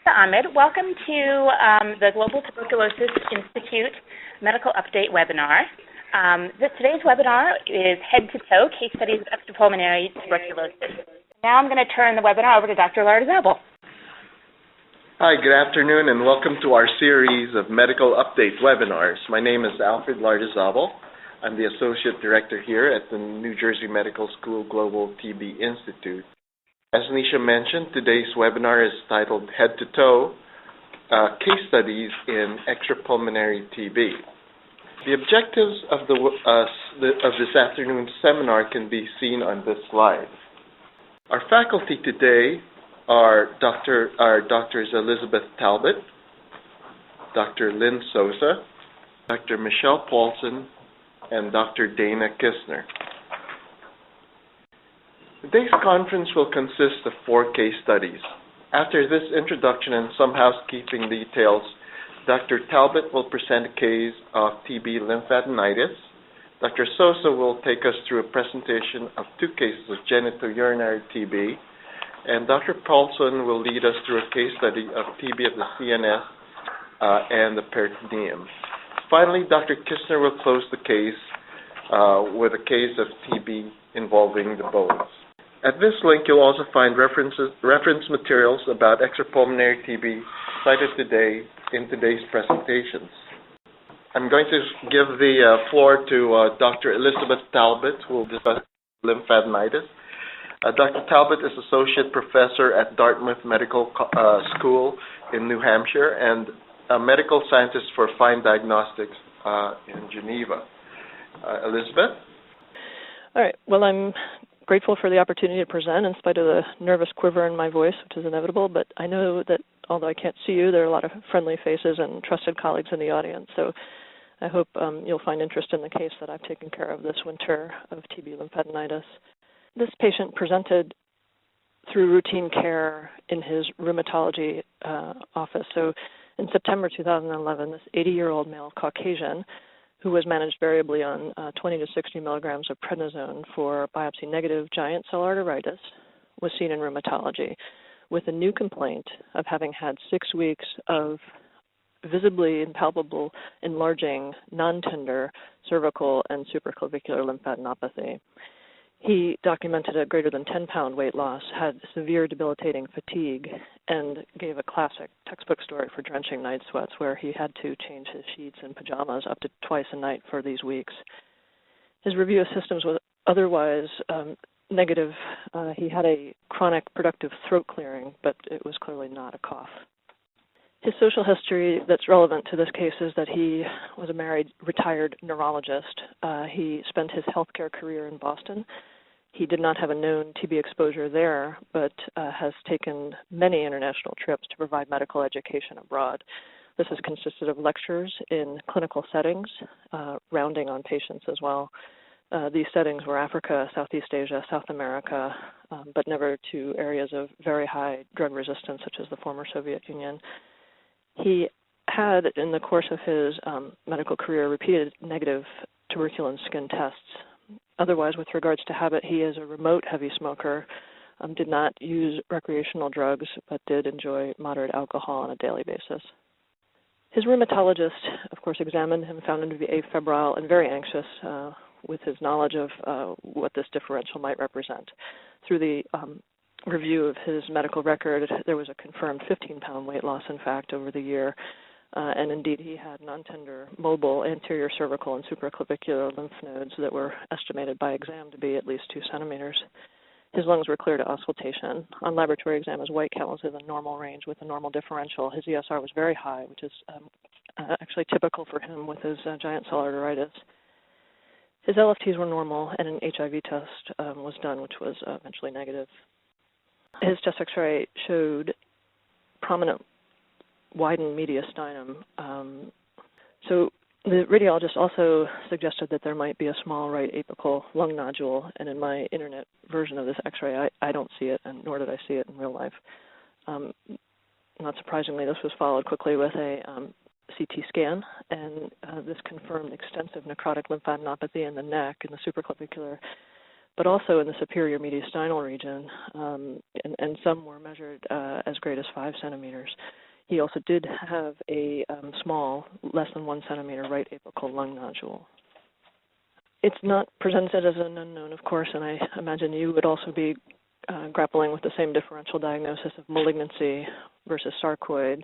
Ahmed, welcome to the Global Tuberculosis Institute Medical Update webinar. Today's webinar is Head-to-Toe Case Studies of Extrapulmonary Tuberculosis. Now I'm going to turn the webinar over to Dr. Lardizabal. Hi, good afternoon, and welcome to our series of medical update webinars. My name is Alfred Lardizabal. I'm the Associate Director here at the New Jersey Medical School Global TB Institute. As Nisha mentioned, today's webinar is titled Head-to-Toe Case Studies in Extrapulmonary TB. The objectives of this afternoon's seminar can be seen on this slide. Our faculty today are Doctors Elizabeth Talbot, Dr. Lynn Sosa, Dr. Michelle Paulson, and Dr. Dana Kistner. Today's conference will consist of 4 case studies. After this introduction and some housekeeping details, Dr. Talbot will present a case of TB lymphadenitis. Dr. Sosa will take us through a presentation of 2 cases of genitourinary TB, and Dr. Paulson will lead us through a case study of TB of the CNS and the peritoneum. Finally, Dr. Kistner will close the case with a case of TB involving the bones. At this link, you'll also find reference materials about extrapulmonary TB cited today in today's presentations. I'm going to give the floor to Dr. Elizabeth Talbot, who will discuss lymphadenitis. Dr. Talbot is Associate Professor at Dartmouth Medical School in New Hampshire and a medical scientist for fine diagnostics in Geneva. Elizabeth? All right. Well, I'm grateful for the opportunity to present in spite of the nervous quiver in my voice, which is inevitable, but I know that although I can't see you, there are a lot of friendly faces and trusted colleagues in the audience, so I hope you'll find interest in the case that I've taken care of this winter of TB lymphadenitis. This patient presented through routine care in his rheumatology office. So in September 2011, this 80-year-old male Caucasian who was managed variably on 20 to 60 milligrams of prednisone for biopsy-negative giant cell arteritis, was seen in rheumatology with a new complaint of having had 6 weeks of visibly and palpable enlarging, non-tender cervical and supraclavicular lymphadenopathy. He documented a greater than 10-pound weight loss, had severe debilitating fatigue, and gave a classic textbook story for drenching night sweats where he had to change his sheets and pajamas up to twice a night for these weeks. His review of systems was otherwise negative. He had a chronic productive throat clearing, but it was clearly not a cough. His social history that's relevant to this case is that he was a married, retired neurologist. He spent his healthcare career in Boston. He did not have a known TB exposure there, but has taken many international trips to provide medical education abroad. This has consisted of lectures in clinical settings, rounding on patients as well. These settings were Africa, Southeast Asia, South America, but never to areas of very high drug resistance, such as the former Soviet Union. He had, in the course of his medical career, repeated negative tuberculin skin tests. Otherwise, with regards to habit, he is a remote heavy smoker, did not use recreational drugs, but did enjoy moderate alcohol on a daily basis. His rheumatologist, of course, examined him, found him to be afebrile and very anxious with his knowledge of what this differential might represent. Through the review of his medical record, there was a confirmed 15-pound weight loss, in fact, over the year. And indeed, he had non-tender mobile anterior cervical and supraclavicular lymph nodes that were estimated by exam to be at least 2 centimeters. His lungs were clear to auscultation. On laboratory exam, his white count was in the normal range with a normal differential. His ESR was very high, which is actually typical for him with his giant cell arteritis. His LFTs were normal, and an HIV test was done, which was eventually negative. His chest X-ray showed prominent widened mediastinum. So the radiologist also suggested that there might be a small right apical lung nodule, and in my internet version of this X-ray, I don't see it, and nor did I see it in real life. Not surprisingly, this was followed quickly with a CT scan, and this confirmed extensive necrotic lymphadenopathy in the neck and the supraclavicular, but also in the superior mediastinal region, and some were measured as great as 5 centimeters. He also did have a small, less than 1 centimeter right apical lung nodule. It's not presented as an unknown, of course, and I imagine you would also be grappling with the same differential diagnosis of malignancy versus sarcoid,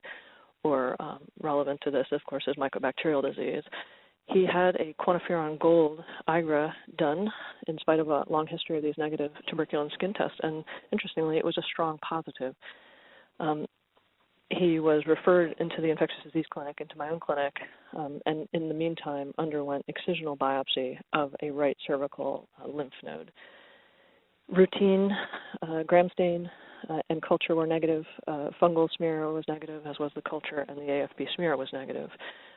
or relevant to this, of course, is mycobacterial disease. He had a quantiferon gold IGRA done in spite of a long history of these negative tuberculin skin tests, and interestingly, it was a strong positive. He was referred into the infectious disease clinic, into my own clinic, and in the meantime underwent excisional biopsy of a right cervical lymph node. Routine gram stain and culture were negative. Fungal smear was negative, as was the culture, and the AFP smear was negative.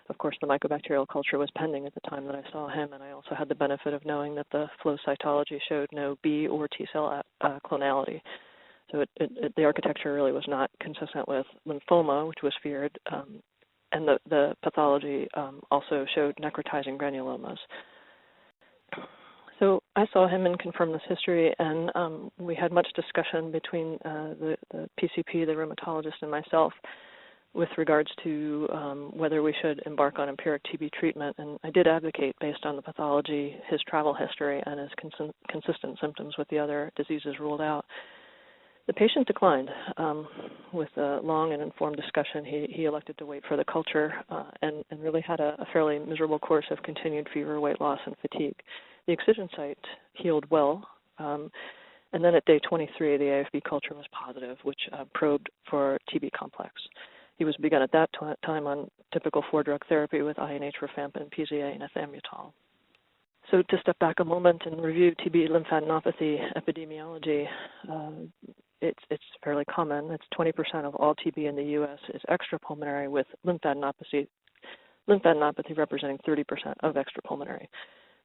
Of course, the mycobacterial culture was pending at the time that I saw him, and I also had the benefit of knowing that the flow cytology showed no B or T cell clonality. So the architecture really was not consistent with lymphoma, which was feared, and the pathology also showed necrotizing granulomas. So I saw him and confirmed this history, and we had much discussion between the PCP, the rheumatologist, and myself with regards to whether we should embark on empiric TB treatment. And I did advocate, based on the pathology, his travel history, and his consistent symptoms with the other diseases ruled out. The patient declined. With a long and informed discussion, he elected to wait for the culture and really had a fairly miserable course of continued fever, weight loss, and fatigue. The excision site healed well, and then at day 23, the AFB culture was positive, which probed for TB complex. He was begun at that time on typical 4-drug therapy with INH, rifampin, PZA, and ethambutol. So to step back a moment and review TB lymphadenopathy epidemiology, it's fairly common. It's 20% of all TB in the U.S. is extrapulmonary, with lymphadenopathy representing 30% of extrapulmonary.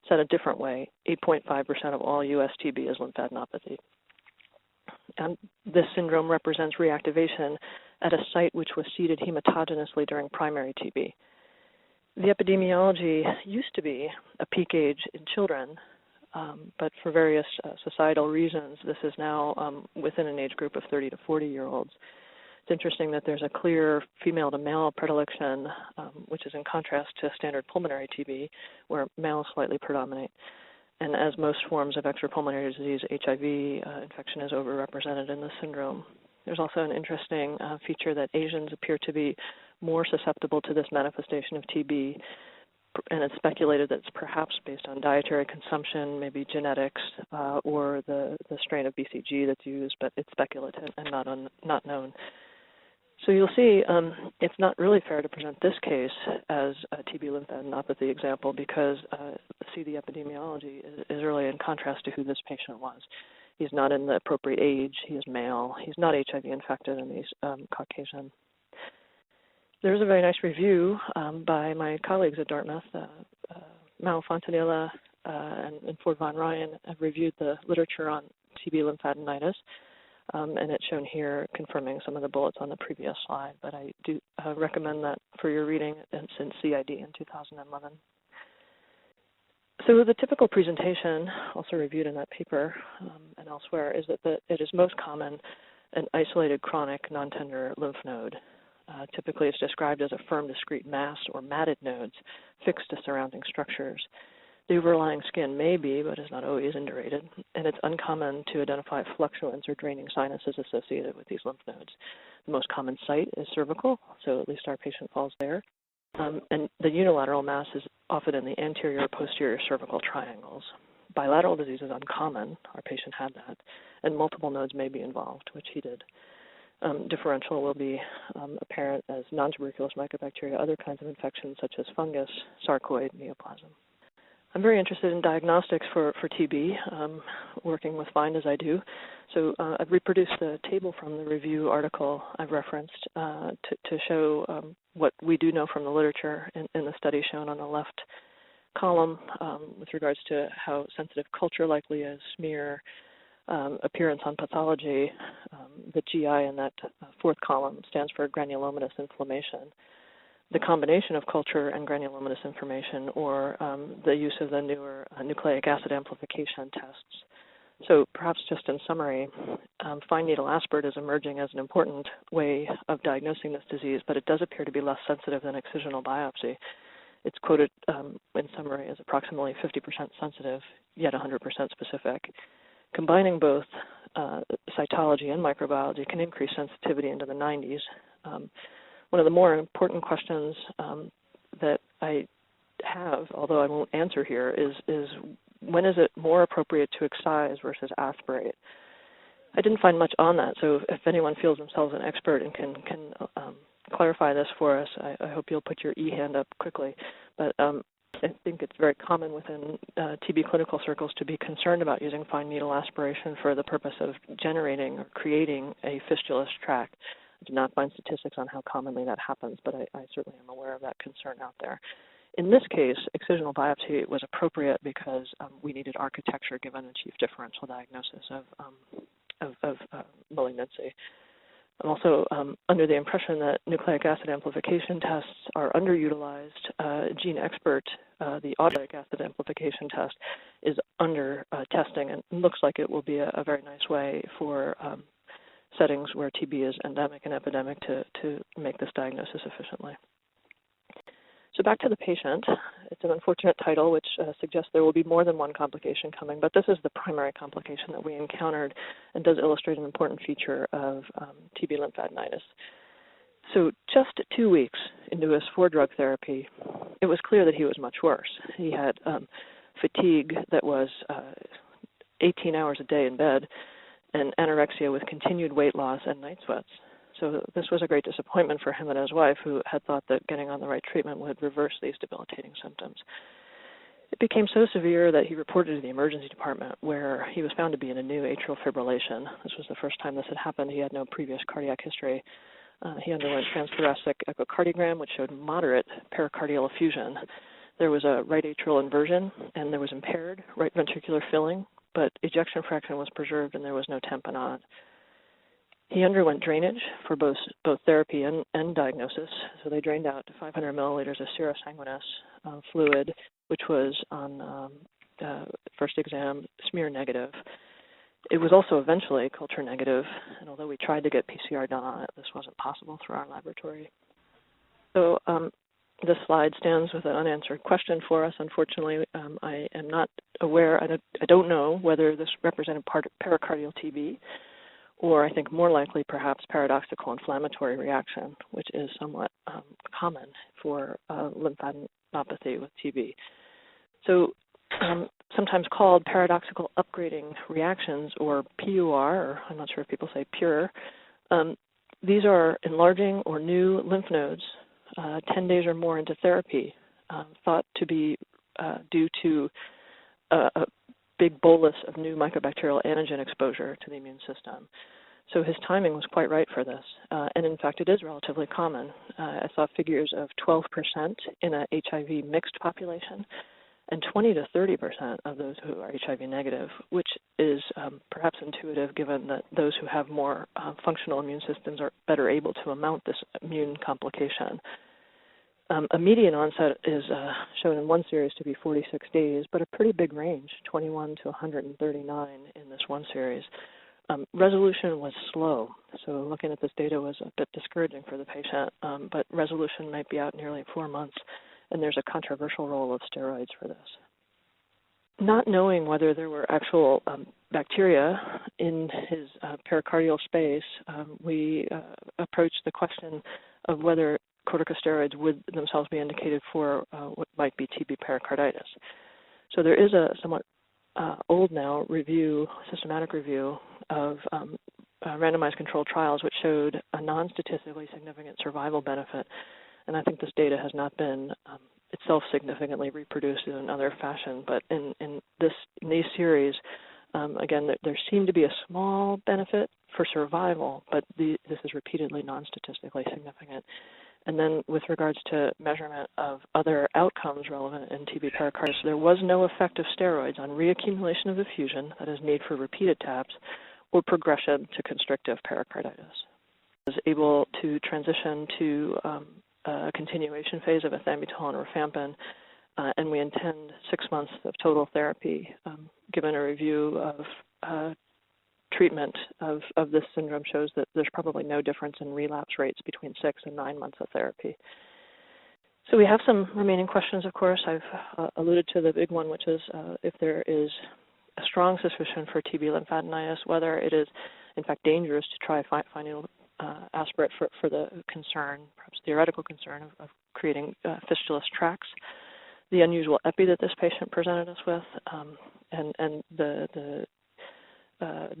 Said a different way, 8.5% of all U.S. TB is lymphadenopathy. And this syndrome represents reactivation at a site which was seeded hematogenously during primary TB. The epidemiology used to be a peak age in children, but for various societal reasons, this is now within an age group of 30 to 40-year-olds. It's interesting that there's a clear female-to-male predilection, which is in contrast to standard pulmonary TB, where males slightly predominate. And as most forms of extrapulmonary disease, HIV infection is overrepresented in this syndrome. There's also an interesting feature that Asians appear to be more susceptible to this manifestation of TB, and it's speculated that it's perhaps based on dietary consumption, maybe genetics, or the strain of BCG that's used, but it's speculative and not known. So you'll see it's not really fair to present this case as a TB lymphadenopathy example, because the epidemiology is really in contrast to who this patient was. He's not in the appropriate age, he is male, he's not HIV infected, and he's Caucasian. There's a very nice review by my colleagues at Dartmouth. Mao Fontanilla and Ford von Ryan have reviewed the literature on TB lymphadenitis, and it's shown here, confirming some of the bullets on the previous slide, but I do recommend that for your reading. It's in CID in 2011. So the typical presentation, also reviewed in that paper and elsewhere, is that it is most common an isolated chronic non-tender lymph node. Typically, it's described as a firm, discrete mass or matted nodes fixed to surrounding structures. The overlying skin may be, but is not always, indurated, and it's uncommon to identify fluctuants or draining sinuses associated with these lymph nodes. The most common site is cervical, so at least our patient falls there. And the unilateral mass is often in the anterior or posterior cervical triangles. Bilateral disease is uncommon. Our patient had that. And multiple nodes may be involved, which he did. Differential will be apparent as non-tuberculous mycobacteria, other kinds of infections such as fungus, sarcoid, neoplasm. I'm very interested in diagnostics for TB, working with FIND as I do. So I've reproduced the table from the review article I've referenced to show what we do know from the literature in the study shown on the left column with regards to how sensitive culture likely is, smear, appearance on pathology. The GI in that fourth column stands for granulomatous inflammation. The combination of culture and granulomatous information, or the use of the newer nucleic acid amplification tests, So perhaps just in summary, fine needle aspirate is emerging as an important way of diagnosing this disease, but it does appear to be less sensitive than excisional biopsy. It's quoted in summary as approximately 50% sensitive, yet 100% specific. Combining both cytology and microbiology can increase sensitivity into the 90s. One of the more important questions that I have, although I won't answer here, is when is it more appropriate to excise versus aspirate? I didn't find much on that, so if anyone feels themselves an expert and can clarify this for us, I hope you'll put your e-hand up quickly. But I think it's very common within TB clinical circles to be concerned about using fine needle aspiration for the purpose of generating or creating a fistulous tract. I do not find statistics on how commonly that happens, but I certainly am aware of that concern out there. In this case, excisional biopsy was appropriate because we needed architecture given the chief differential diagnosis of malignancy. I'm also under the impression that nucleic acid amplification tests are underutilized. Gene Expert, the nucleic acid amplification test, is under testing and looks like it will be a very nice way for settings where TB is endemic and epidemic to make this diagnosis efficiently. So back to the patient. It's an unfortunate title, which suggests there will be more than one complication coming, but this is the primary complication that we encountered and does illustrate an important feature of TB lymphadenitis. So just 2 weeks into his 4-drug therapy, it was clear that he was much worse. He had fatigue that was 18 hours a day in bed and anorexia with continued weight loss and night sweats. So this was a great disappointment for him and his wife, who had thought that getting on the right treatment would reverse these debilitating symptoms. It became so severe that he reported to the emergency department, where he was found to be in a new atrial fibrillation. This was the first time this had happened. He had no previous cardiac history. He underwent transthoracic echocardiogram, which showed moderate pericardial effusion. There was a right atrial inversion, and there was impaired right ventricular filling, but ejection fraction was preserved, and there was no tamponade. He underwent drainage for both therapy and diagnosis. So they drained out 500 milliliters of serosanguinous fluid, which was on first exam smear negative. It was also eventually culture negative, and although we tried to get PCR done on it, this wasn't possible through our laboratory. So this slide stands with an unanswered question for us. Unfortunately, I am not aware, I don't know whether this represented pericardial TB, or I think more likely perhaps paradoxical inflammatory reaction, which is somewhat common for lymphadenopathy with TB. So sometimes called paradoxical upgrading reactions, or PUR, or I'm not sure if people say PUR, these are enlarging or new lymph nodes 10 days or more into therapy, thought to be due to a big bolus of new mycobacterial antigen exposure to the immune system. So his timing was quite right for this. And in fact, it is relatively common. I saw figures of 12% in a HIV mixed population and 20 to 30% of those who are HIV negative, which is perhaps intuitive given that those who have more functional immune systems are better able to mount this immune complication. A median onset is shown in one series to be 46 days, but a pretty big range, 21 to 139 in this one series. Resolution was slow, so looking at this data was a bit discouraging for the patient, but resolution might be out nearly 4 months, and there's a controversial role of steroids for this. Not knowing whether there were actual bacteria in his pericardial space, we approached the question of whether corticosteroids would themselves be indicated for what might be TB pericarditis. So there is a somewhat old now systematic review of randomized controlled trials which showed a non-statistically significant survival benefit, and I think this data has not been itself significantly reproduced in another fashion, but in these series, again, there seemed to be a small benefit for survival, but this is repeatedly non-statistically significant. And then with regards to measurement of other outcomes relevant in TB pericarditis, there was no effect of steroids on reaccumulation of effusion, that is need for repeated taps, or progression to constrictive pericarditis. I was able to transition to a continuation phase of ethambutol and rifampin, and we intend 6 months of total therapy, given a review of treatment of this syndrome shows that there's probably no difference in relapse rates between 6 and 9 months of therapy. So we have some remaining questions, of course. I've alluded to the big one, which is if there is a strong suspicion for TB lymphadenitis, whether it is, in fact, dangerous to try finding aspirate for the concern, perhaps theoretical concern, of creating fistulous tracts. The unusual epi that this patient presented us with, and the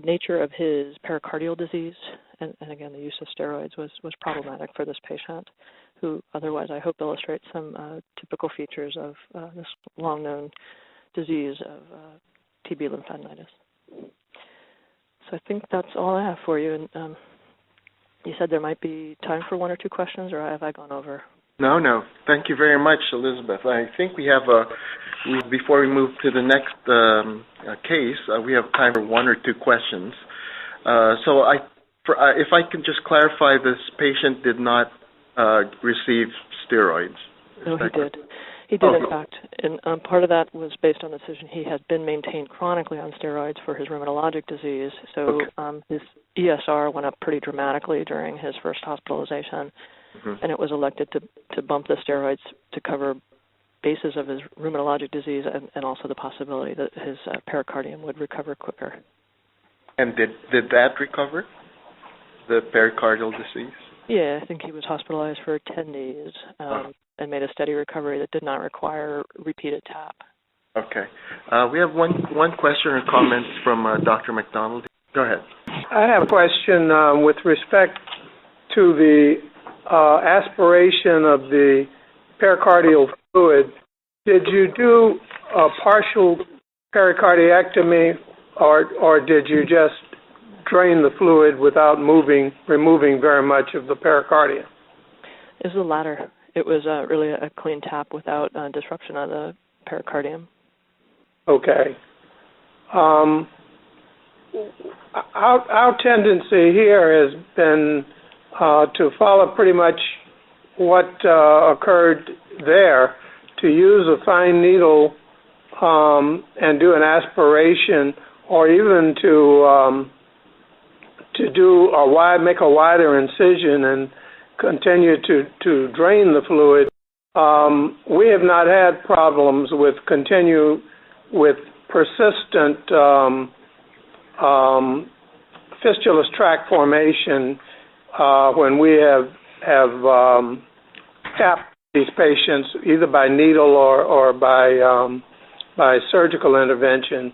nature of his pericardial disease, and again, the use of steroids was problematic for this patient, who otherwise I hope illustrates some typical features of this long-known disease of TB lymphadenitis. So I think that's all I have for you. And you said there might be time for 1 or 2 questions, or have I gone over? No. Thank you very much, Elizabeth. I think we have before we move to the next case, we have time for 1 or 2 questions. So if I can just clarify, this patient did not receive steroids. No, he did. He did, in fact. And part of that was based on the decision he had been maintained chronically on steroids for his rheumatologic disease. So his ESR went up pretty dramatically during his first hospitalization. And it was elected to bump the steroids to cover bases of his rheumatologic disease and also the possibility that his pericardium would recover quicker. And did that recover, the pericardial disease? Yeah, I think he was hospitalized for 10 days and made a steady recovery that did not require repeated TAP. Okay. We have one question or comment from Dr. McDonald. Go ahead. I have a question with respect to the aspiration of the pericardial fluid. Did you do a partial pericardiectomy, or did you just drain the fluid without removing very much of the pericardium? It was the latter. It was really a clean tap without disruption of the pericardium. Okay. Our tendency here has been to follow pretty much what occurred there, to use a fine needle and do an aspiration, or even to make a wider incision and continue to drain the fluid. We have not had problems with persistent fistulous tract formation when we have tapped these patients either by needle or by surgical intervention.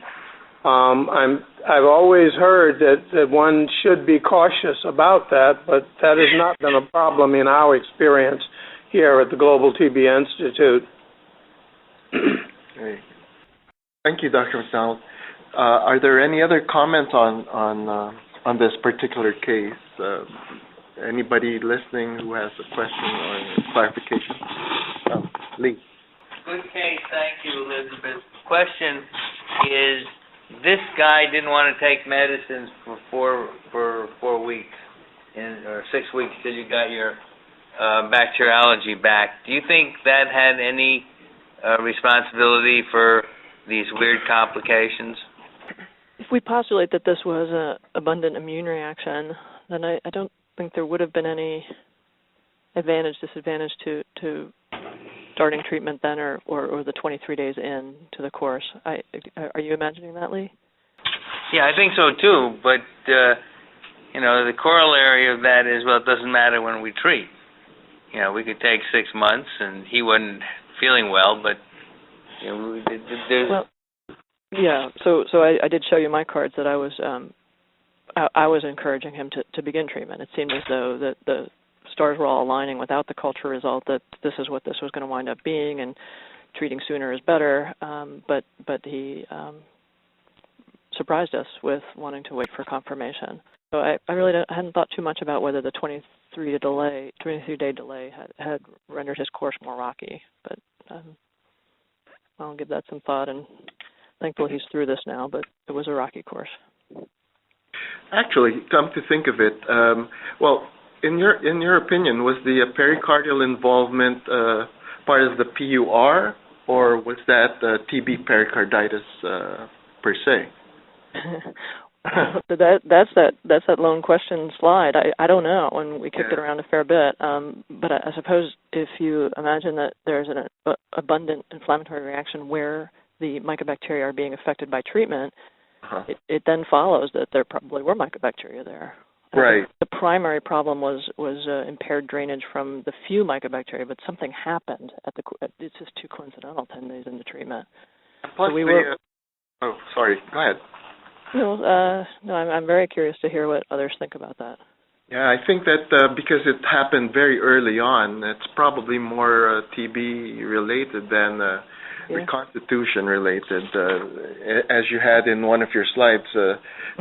I've always heard that one should be cautious about that, but that has not been a problem in our experience here at the Global TB Institute. Great. Thank you, Dr. McDonald. Are there any other comments on this particular case? Anybody listening who has a question or clarification? Lee. Good case. Thank you, Elizabeth. Question is, this guy didn't want to take medicines for 4 weeks or 6 weeks till you got your bacteriology back. Do you think that had any responsibility for these weird complications? If we postulate that this was an abundant immune reaction, then I don't think there would have been any disadvantage to starting treatment then or the 23 days in to the course. Are you imagining that, Lee? Yeah, I think so too, but the corollary of that is, well, it doesn't matter when we treat. We could take 6 months and he wasn't feeling well, but there's... Well, yeah, so I did show you my cards that I was encouraging him to begin treatment. It seemed as though that the stars were all aligning without the culture result, that this is what this was going to wind up being, and treating sooner is better. But he surprised us with wanting to wait for confirmation. So I hadn't thought too much about whether the 23-day delay had rendered his course more rocky. But I'll give that some thought, and thankfully he's through this now. But it was a rocky course. Actually, come to think of it, in your opinion, was the pericardial involvement part of the PUR, or was that TB pericarditis per se? That's that lone question slide. I don't know, and we kicked it around a fair bit. But I suppose if you imagine that there's an abundant inflammatory reaction where the mycobacteria are being affected by treatment, it then follows that there probably were mycobacteria there. Right. The primary problem was impaired drainage from the few mycobacteria, but something happened it's just too coincidental 10 days into treatment. Plus so oh, sorry. Go ahead. No, I'm very curious to hear what others think about that. Yeah, I think that because it happened very early on, it's probably more TB related than Reconstitution related. As you had in one of your slides,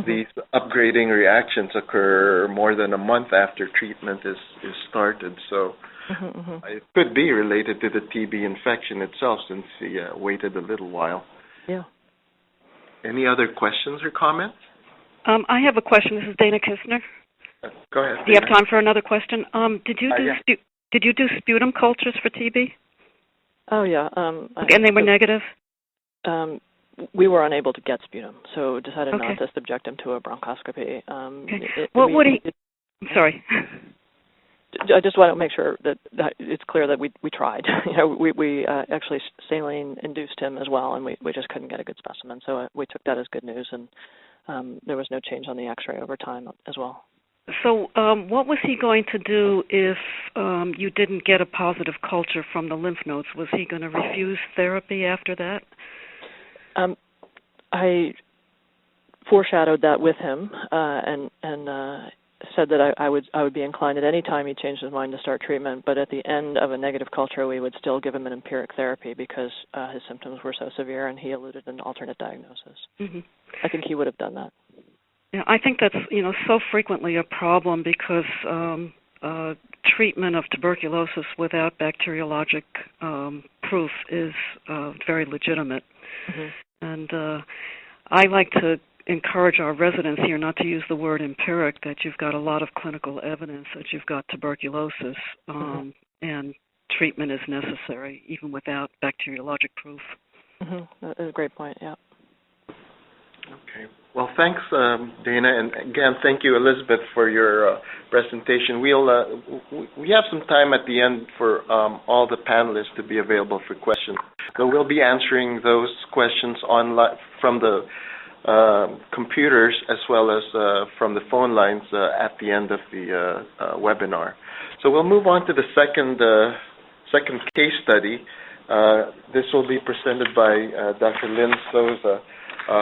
these upgrading reactions occur more than a month after treatment is started. So it could be related to the TB infection itself since he waited a little while. Yeah. Any other questions or comments? I have a question. This is Dana Kistner. Go ahead. Do you have time for another question? Did you do sputum cultures for TB? Oh yeah. And they were negative? We were unable to get sputum, so decided not to subject him to a bronchoscopy. I'm sorry. I just want to make sure that it's clear that we tried. We actually saline induced him as well, and we just couldn't get a good specimen. So we took that as good news, and there was no change on the Xray over time as well. So what was he going to do if you didn't get a positive culture from the lymph nodes? Was he going to refuse therapy after that? I foreshadowed that with him, and said that I would be inclined at any time he changed his mind to start treatment, but at the end of a negative culture, we would still give him an empiric therapy because his symptoms were so severe, and he eluded an alternate diagnosis. I think he would have done that. Yeah, I think that's so frequently a problem because treatment of tuberculosis without bacteriologic proof is very legitimate, and I like to encourage our residents here not to use the word empiric, that you've got a lot of clinical evidence that you've got tuberculosis, and treatment is necessary even without bacteriologic proof. That's a great point, yeah. Okay. Well, thanks, Dana, and again, thank you, Elizabeth, for your presentation. We have some time at the end for all the panelists to be available for questions. So we'll be answering those questions online from the computers as well as from the phone lines at the end of the webinar. So we'll move on to the second case study. This will be presented by Dr. Lynn Souza,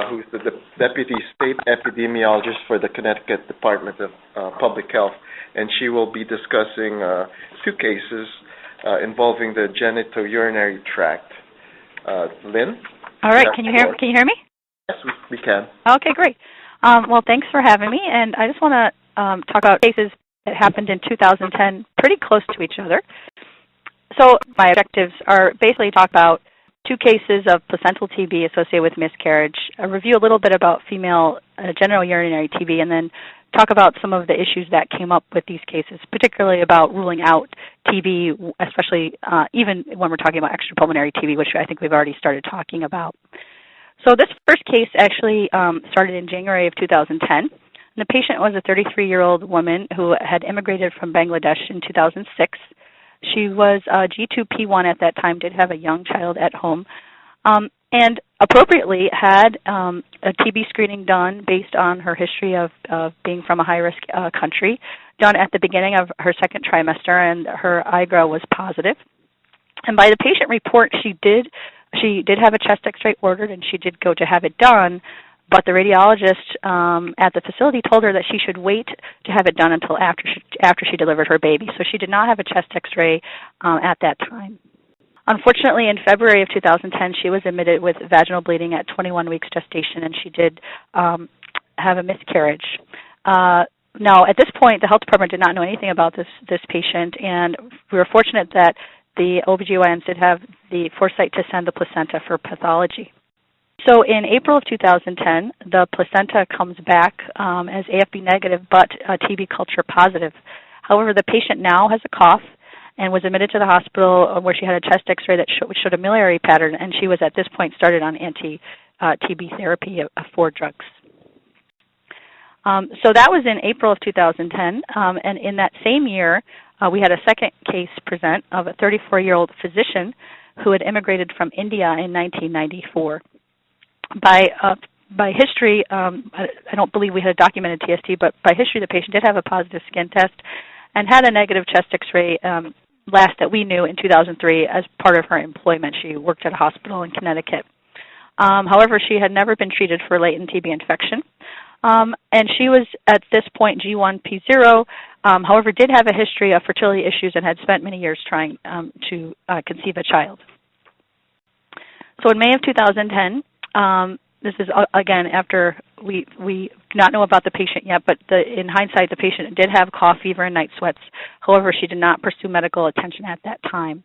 who's the Deputy State Epidemiologist for the Connecticut Department of Public Health, and she will be discussing two cases involving the genitourinary tract. Lynn? All right, can you hear me? Yes, we can. Okay, great. Well, thanks for having me, and I just want to talk about cases that happened in 2010 pretty close to each other. So my objectives are basically talk about two cases of placental TB associated with miscarriage, review a little bit about female genitourinary TB, and then talk about some of the issues that came up with these cases, particularly about ruling out TB, especially even when we're talking about extrapulmonary TB, which I think we've already started talking about. So this first case actually started in January of 2010. And the patient was a 33-year-old woman who had immigrated from Bangladesh in 2006. She was G2P1 at that time, did have a young child at home, and appropriately had a TB screening done based on her history of being from a high-risk country, done at the beginning of her second trimester, and her IGRA was positive. And by the patient report, she did have a chest X-ray ordered, and she did go to have it done, but the radiologist at the facility told her that she should wait to have it done until after she delivered her baby. So she did not have a chest X-ray at that time. Unfortunately, in February of 2010, she was admitted with vaginal bleeding at 21 weeks gestation, and she did have a miscarriage. Now, at this point, the health department did not know anything about this patient, and we were fortunate that the OBGYNs did have the foresight to send the placenta for pathology. So in April of 2010, the placenta comes back as AFB negative but TB culture positive. However, the patient now has a cough and was admitted to the hospital where she had a chest X-ray that showed a miliary pattern, and she was at this point started on anti-TB therapy of 4 drugs. So that was in April of 2010, and in that same year, we had a second case present of a 34-year-old physician who had immigrated from India in 1994. By history, I don't believe we had a documented TST, but by history, the patient did have a positive skin test and had a negative chest X-ray last that we knew in 2003 as part of her employment. She worked at a hospital in Connecticut. However, she had never been treated for latent TB infection. And she was, at this point, G1P0, however, did have a history of fertility issues and had spent many years trying to conceive a child. So in May of 2010, this is, again, after we do not know about the patient yet, but in hindsight, the patient did have cough, fever, and night sweats. However, she did not pursue medical attention at that time.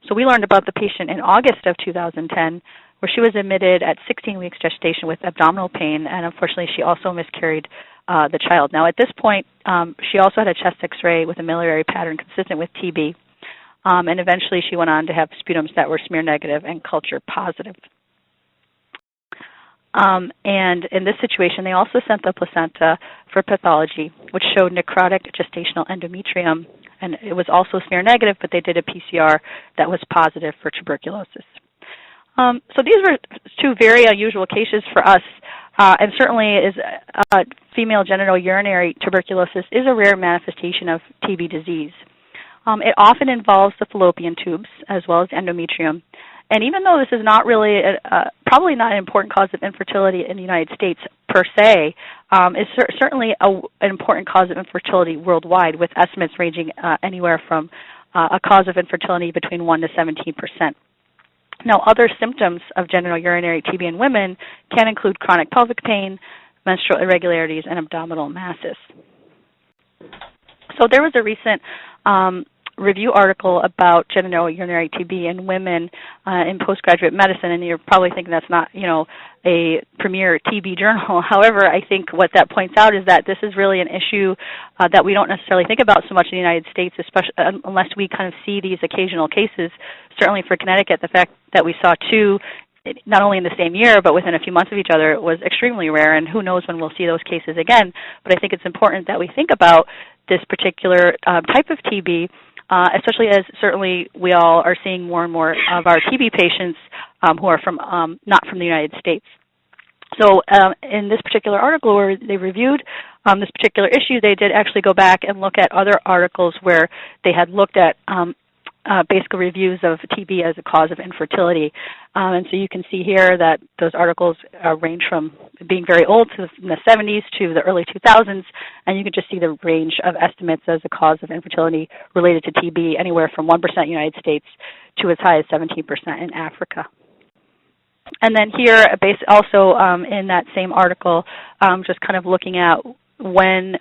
So we learned about the patient in August of 2010, where she was admitted at 16 weeks gestation with abdominal pain, and unfortunately she also miscarried the child. Now at this point, she also had a chest X-ray with a miliary pattern consistent with TB, and eventually she went on to have sputums that were smear negative and culture positive. And in this situation, they also sent the placenta for pathology, which showed necrotic gestational endometrium, and it was also smear negative, but they did a PCR that was positive for tuberculosis. So these were two very unusual cases for us, and certainly is female genital urinary tuberculosis is a rare manifestation of TB disease. It often involves the fallopian tubes as well as endometrium. And even though this is not really, probably not an important cause of infertility in the United States per se, it's certainly an important cause of infertility worldwide, with estimates ranging anywhere from a cause of infertility between 1 to 17%. Now, other symptoms of genital urinary TB in women can include chronic pelvic pain, menstrual irregularities, and abdominal masses. So there was a recent review article about genital urinary TB in women in postgraduate medicine, and you're probably thinking that's not, a premier TB journal. However, I think what that points out is that this is really an issue that we don't necessarily think about so much in the United States, especially unless we kind of see these occasional cases. Certainly for Connecticut, the fact that we saw two not only in the same year but within a few months of each other was extremely rare, and who knows when we'll see those cases again. But I think it's important that we think about this particular type of TB, especially as certainly we all are seeing more and more of our TB patients who are from not from the United States. So in this particular article where they reviewed this particular issue, they did actually go back and look at other articles where they had looked at basic reviews of TB as a cause of infertility. And so you can see here that those articles range from being very old to the 70s to the early 2000s, and you can just see the range of estimates as a cause of infertility related to TB, anywhere from 1% in the United States to as high as 17% in Africa. And then here, also in that same article, just kind of looking at when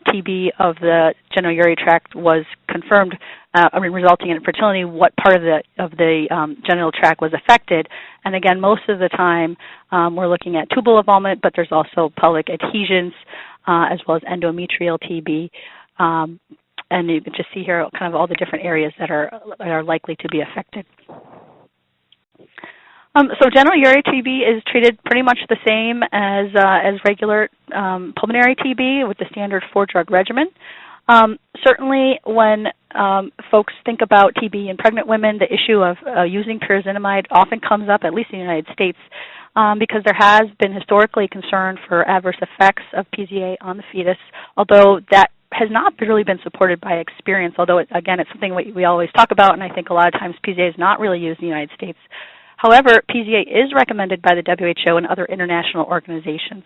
TB of the genitourinary tract was confirmed, resulting in infertility, what part of the genital tract was affected. And again, most of the time we're looking at tubal involvement, but there's also pelvic adhesions as well as endometrial TB. And you can just see here kind of all the different areas that are likely to be affected. So genital urinary TB is treated pretty much the same as regular pulmonary TB with the standard 4-drug regimen. Certainly when folks think about TB in pregnant women, the issue of using pyrazinamide often comes up, at least in the United States, because there has been historically concern for adverse effects of PZA on the fetus, although that has not really been supported by experience, although, again, it's something we always talk about, and I think a lot of times PZA is not really used in the United States. However, PZA is recommended by the WHO and other international organizations.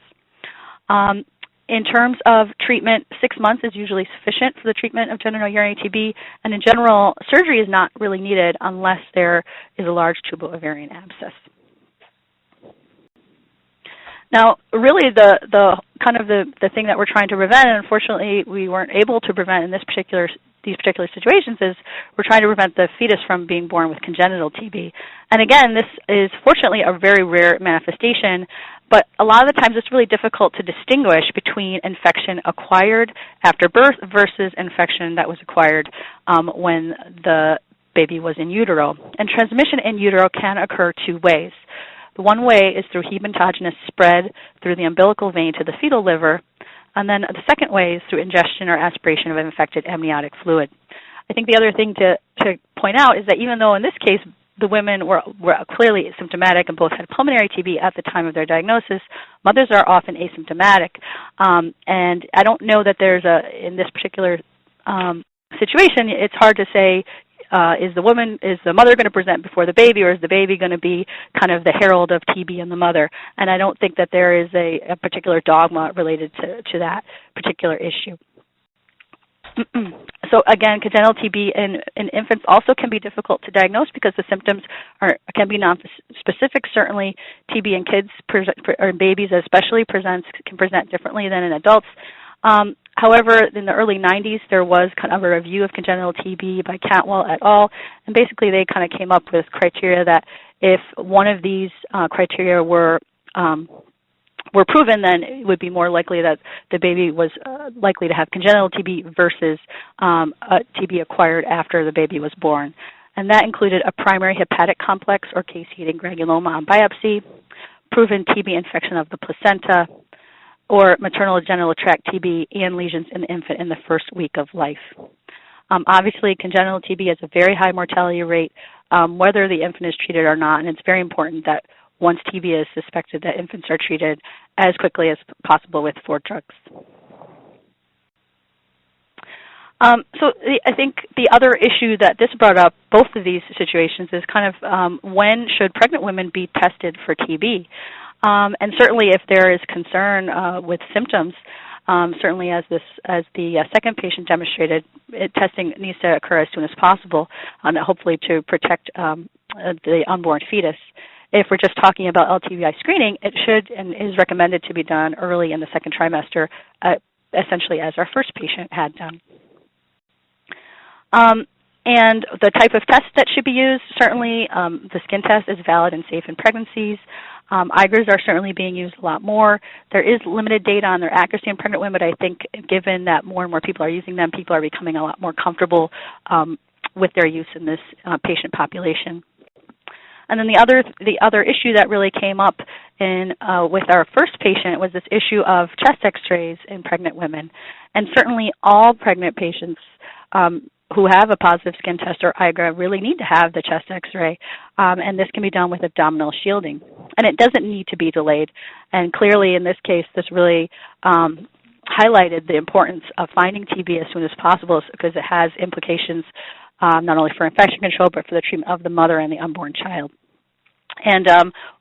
In terms of treatment, 6 months is usually sufficient for the treatment of genital urinary TB, and in general, surgery is not really needed unless there is a large tubal ovarian abscess. Now, really the kind of the thing that we're trying to prevent, and unfortunately we weren't able to prevent in these particular situations, is we're trying to prevent the fetus from being born with congenital TB. And again, this is fortunately a very rare manifestation, but a lot of the times it's really difficult to distinguish between infection acquired after birth versus infection that was acquired when the baby was in utero. And transmission in utero can occur two ways. The one way is through hematogenous spread through the umbilical vein to the fetal liver, and then the second way is through ingestion or aspiration of infected amniotic fluid. I think the other thing to point out is that even though in this case the women were clearly symptomatic and both had pulmonary TB at the time of their diagnosis, mothers are often asymptomatic. And I don't know that there's in this particular situation, it's hard to say, is the mother going to present before the baby, or is the baby going to be kind of the herald of TB in the mother? And I don't think that there is a particular dogma related to that particular issue. So again, congenital TB in infants also can be difficult to diagnose because the symptoms can be non-specific. Certainly, TB in kids or babies especially can present differently than in adults. However, in the early 90s, there was kind of a review of congenital TB by Cantwell et al., and basically they kind of came up with criteria that if one of these criteria were proven, then it would be more likely that the baby was likely to have congenital TB versus a TB acquired after the baby was born. And that included a primary hepatic complex or caseating granuloma on biopsy, proven TB infection of the placenta, or maternal genital tract TB and lesions in the infant in the first week of life. Obviously, congenital TB has a very high mortality rate, whether the infant is treated or not, and it's very important that once TB is suspected, that infants are treated as quickly as possible with 4 drugs. I think the other issue that this brought up, both of these situations, is kind of when should pregnant women be tested for TB? And certainly if there is concern with symptoms, certainly as the second patient demonstrated, testing needs to occur as soon as possible, hopefully to protect the unborn fetus. If we're just talking about LTBI screening, it should and is recommended to be done early in the second trimester, essentially as our first patient had done. And the type of test that should be used, certainly the skin test is valid and safe in pregnancies. IGRAs are certainly being used a lot more. There is limited data on their accuracy in pregnant women, but I think given that more and more people are using them, people are becoming a lot more comfortable with their use in this patient population. And then the other issue that really came up with our first patient was this issue of chest X-rays in pregnant women. And certainly all pregnant patients who have a positive skin test or IGRA really need to have the chest X-ray, and this can be done with abdominal shielding. And it doesn't need to be delayed. And clearly in this case, this really highlighted the importance of finding TB as soon as possible because it has implications not only for infection control, but for the treatment of the mother and the unborn child. And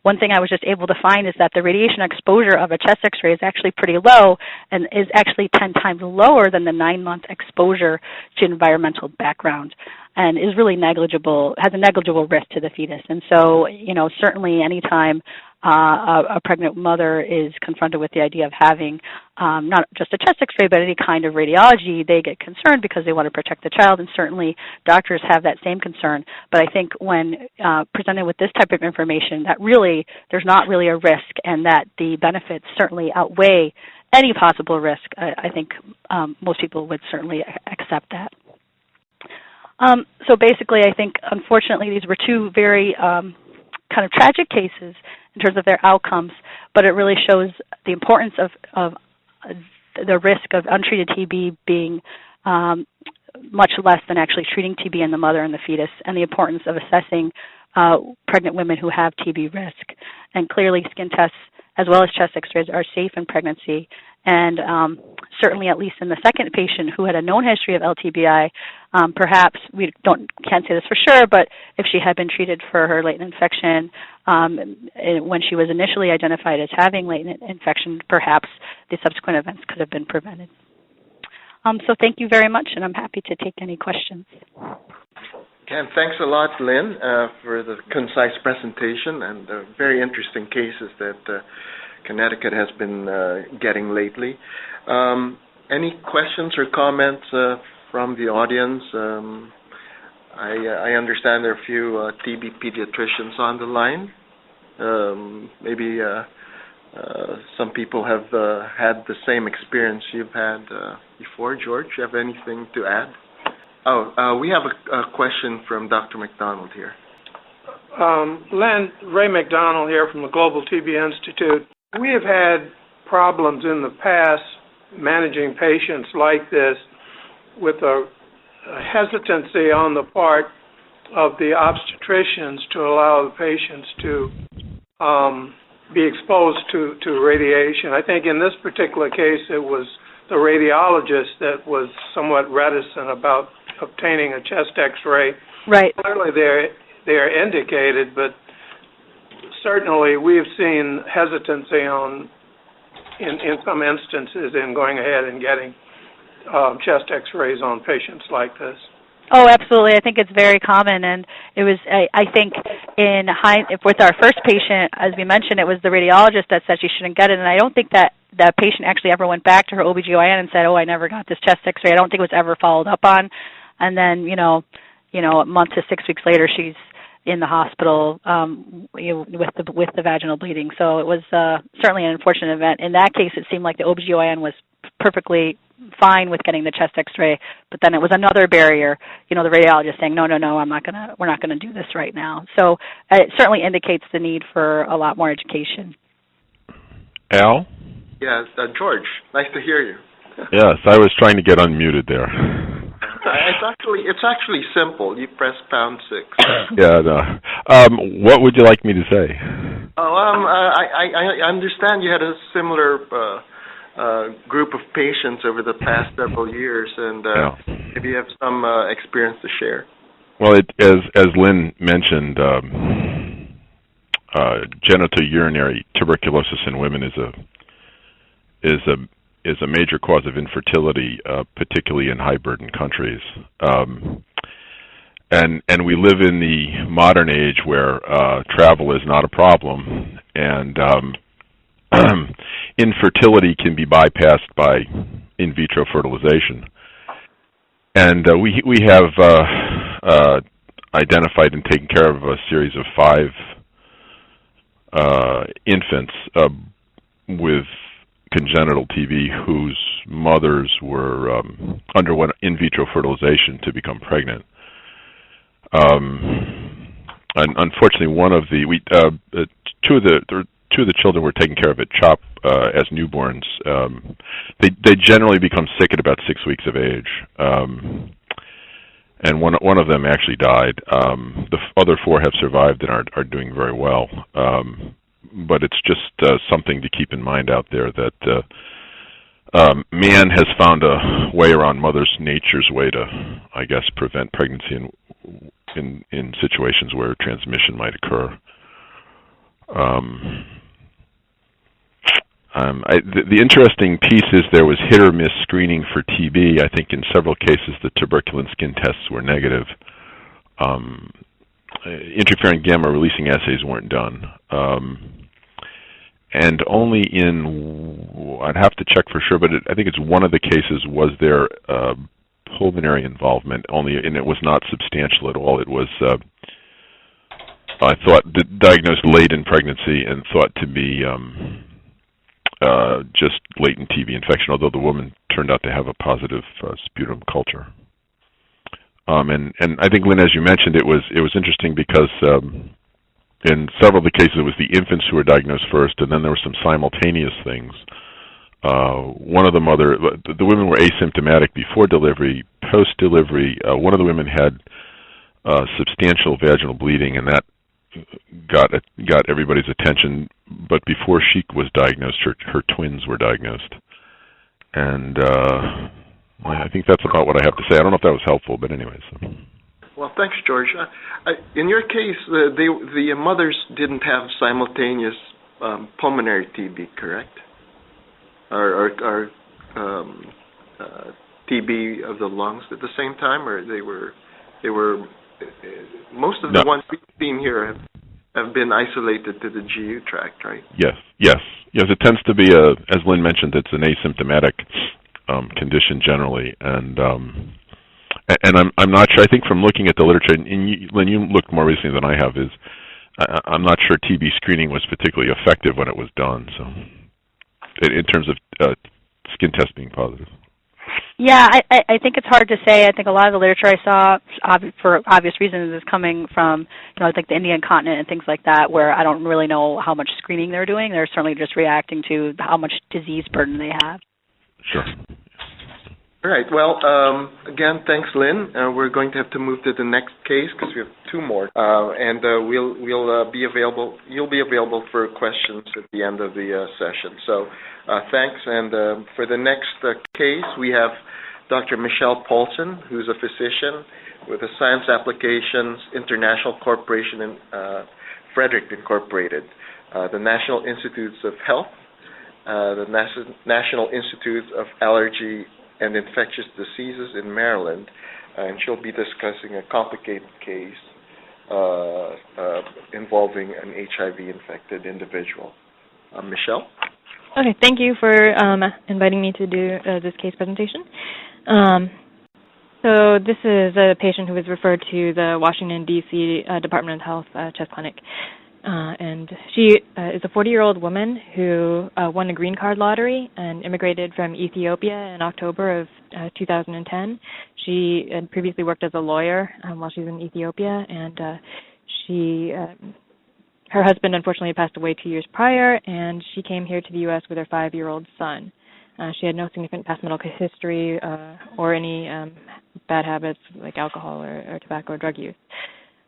one thing I was just able to find is that the radiation exposure of a chest X-ray is actually pretty low and is actually 10 times lower than the 9-month exposure to environmental background and is really negligible, has a negligible risk to the fetus. And so, certainly anytime a pregnant mother is confronted with the idea of having not just a chest X-ray, but any kind of radiology, they get concerned because they want to protect the child, and certainly doctors have that same concern. But I think when presented with this type of information, that really there's not really a risk, and that the benefits certainly outweigh any possible risk. I think most people would certainly accept that. So basically, I think, unfortunately, these were two very kind of tragic cases in terms of their outcomes, but it really shows the importance of the risk of untreated TB being much less than actually treating TB in the mother and the fetus, and the importance of assessing pregnant women who have TB risk. And clearly, skin tests as well as chest X-rays are safe in pregnancy. And certainly, at least in the second patient who had a known history of LTBI, perhaps we can't say this for sure, but if she had been treated for her latent infection when she was initially identified as having latent infection, perhaps the subsequent events could have been prevented. So thank you very much, and I'm happy to take any questions. Okay, and thanks a lot, Lynn, for the concise presentation and the very interesting cases that Connecticut has been getting lately. Any questions or comments from the audience? I understand there are a few TB pediatricians on the line. Maybe some people have had the same experience you've had before. George, you have anything to add? Oh, we have a question from Dr. McDonald here. Len, Ray McDonald here from the Global TB Institute. We have had problems in the past managing patients like this with a hesitancy on the part of the obstetricians to allow the patients to be exposed to radiation. I think in this particular case it was the radiologist that was somewhat reticent about obtaining a chest X-ray. Right. Clearly they're indicated, but certainly we've seen hesitancy in some instances in going ahead and getting chest X-rays on patients like this. Oh, absolutely. I think it's very common, and it was. I think with our first patient, as we mentioned, it was the radiologist that said she shouldn't get it, and I don't think that patient actually ever went back to her OBGYN and said, "Oh, I never got this chest X-ray." I don't think it was ever followed up on, and then a month to 6 weeks later, she's in the hospital with the vaginal bleeding. So it was certainly an unfortunate event. In that case, it seemed like the OBGYN was perfectly fine with getting the chest X-ray, but then it was another barrier. The radiologist saying, "No, we're not gonna do this right now." So it certainly indicates the need for a lot more education. Al? Yes, George. Nice to hear you. Yes, I was trying to get unmuted there. It's actually simple. You press #6. Yeah. No. What would you like me to say? I understand you had a similar group of patients over the past several years, and maybe you have some experience to share. Well, as Lynn mentioned, genitourinary tuberculosis in women is a major cause of infertility, particularly in high-burden countries. And we live in the modern age where travel is not a problem, and infertility can be bypassed by in vitro fertilization. And we have identified and taken care of a series of 5 infants with congenital TB whose mothers were underwent in vitro fertilization to become pregnant. And unfortunately, one of the two of the children were taken care of at CHOP as newborns. They generally become sick at about 6 weeks of age, and one of them actually died. The other 4 have survived and are doing very well. But it's just something to keep in mind out there that man has found a way around Mother Nature's way to, I guess, prevent pregnancy in situations where transmission might occur. The interesting piece is there was hit or miss screening for TB. I think in several cases the tuberculin skin tests were negative. Interferon gamma releasing assays weren't done. And only I'd have to check for sure, but I think it's one of the cases was there pulmonary involvement, and it was not substantial at all. It was, I thought, diagnosed late in pregnancy and thought to be just latent TB infection, although the woman turned out to have a positive sputum culture. And I think, Lynn, as you mentioned, it was interesting because in several of the cases it was the infants who were diagnosed first, and then there were some simultaneous things. One of the women were asymptomatic before delivery. Post-delivery, one of the women had substantial vaginal bleeding, and that got everybody's attention. But before she was diagnosed, her twins were diagnosed. And I think that's about what I have to say. I don't know if that was helpful, but anyways. Well, thanks, George. In your case, the mothers didn't have simultaneous pulmonary TB, correct? Or TB of the lungs at the same time, or they were most of the ones we've seen here have been isolated to the GU tract, right? Yes. It tends to be as Lynn mentioned, it's an asymptomatic condition generally, and I'm not sure. I think from looking at the literature, and Lynn, you looked more recently than I have, I'm not sure TB screening was particularly effective when it was done. So, in terms of skin tests being positive. Yeah, I think it's hard to say. I think a lot of the literature I saw, for obvious reasons, is coming from, like the Indian continent and things like that, where I don't really know how much screening they're doing. They're certainly just reacting to how much disease burden they have. Sure. All right. Well, again, thanks, Lynn. We're going to have to move to the next case because we have two more, and we'll be available. You'll be available for questions at the end of the session. So, thanks. And for the next case, we have Dr. Michelle Paulson, who's a physician with the Science Applications International Corporation in Frederick Incorporated, the National Institutes of Health, the National Institute of Allergy and Infectious Diseases in Maryland, and she'll be discussing a complicated case involving an HIV-infected individual. Michelle? Okay, thank you for inviting me to do this case presentation. So this is a patient who was referred to the Washington, D.C. Department of Health chest clinic. And she is a 40-year-old woman who won the green card lottery and immigrated from Ethiopia in October of 2010. She had previously worked as a lawyer while she was in Ethiopia, and her husband unfortunately passed away 2 years prior, and she came here to the U.S. with her 5-year-old son. She had no significant past medical history or any bad habits like alcohol or tobacco or drug use.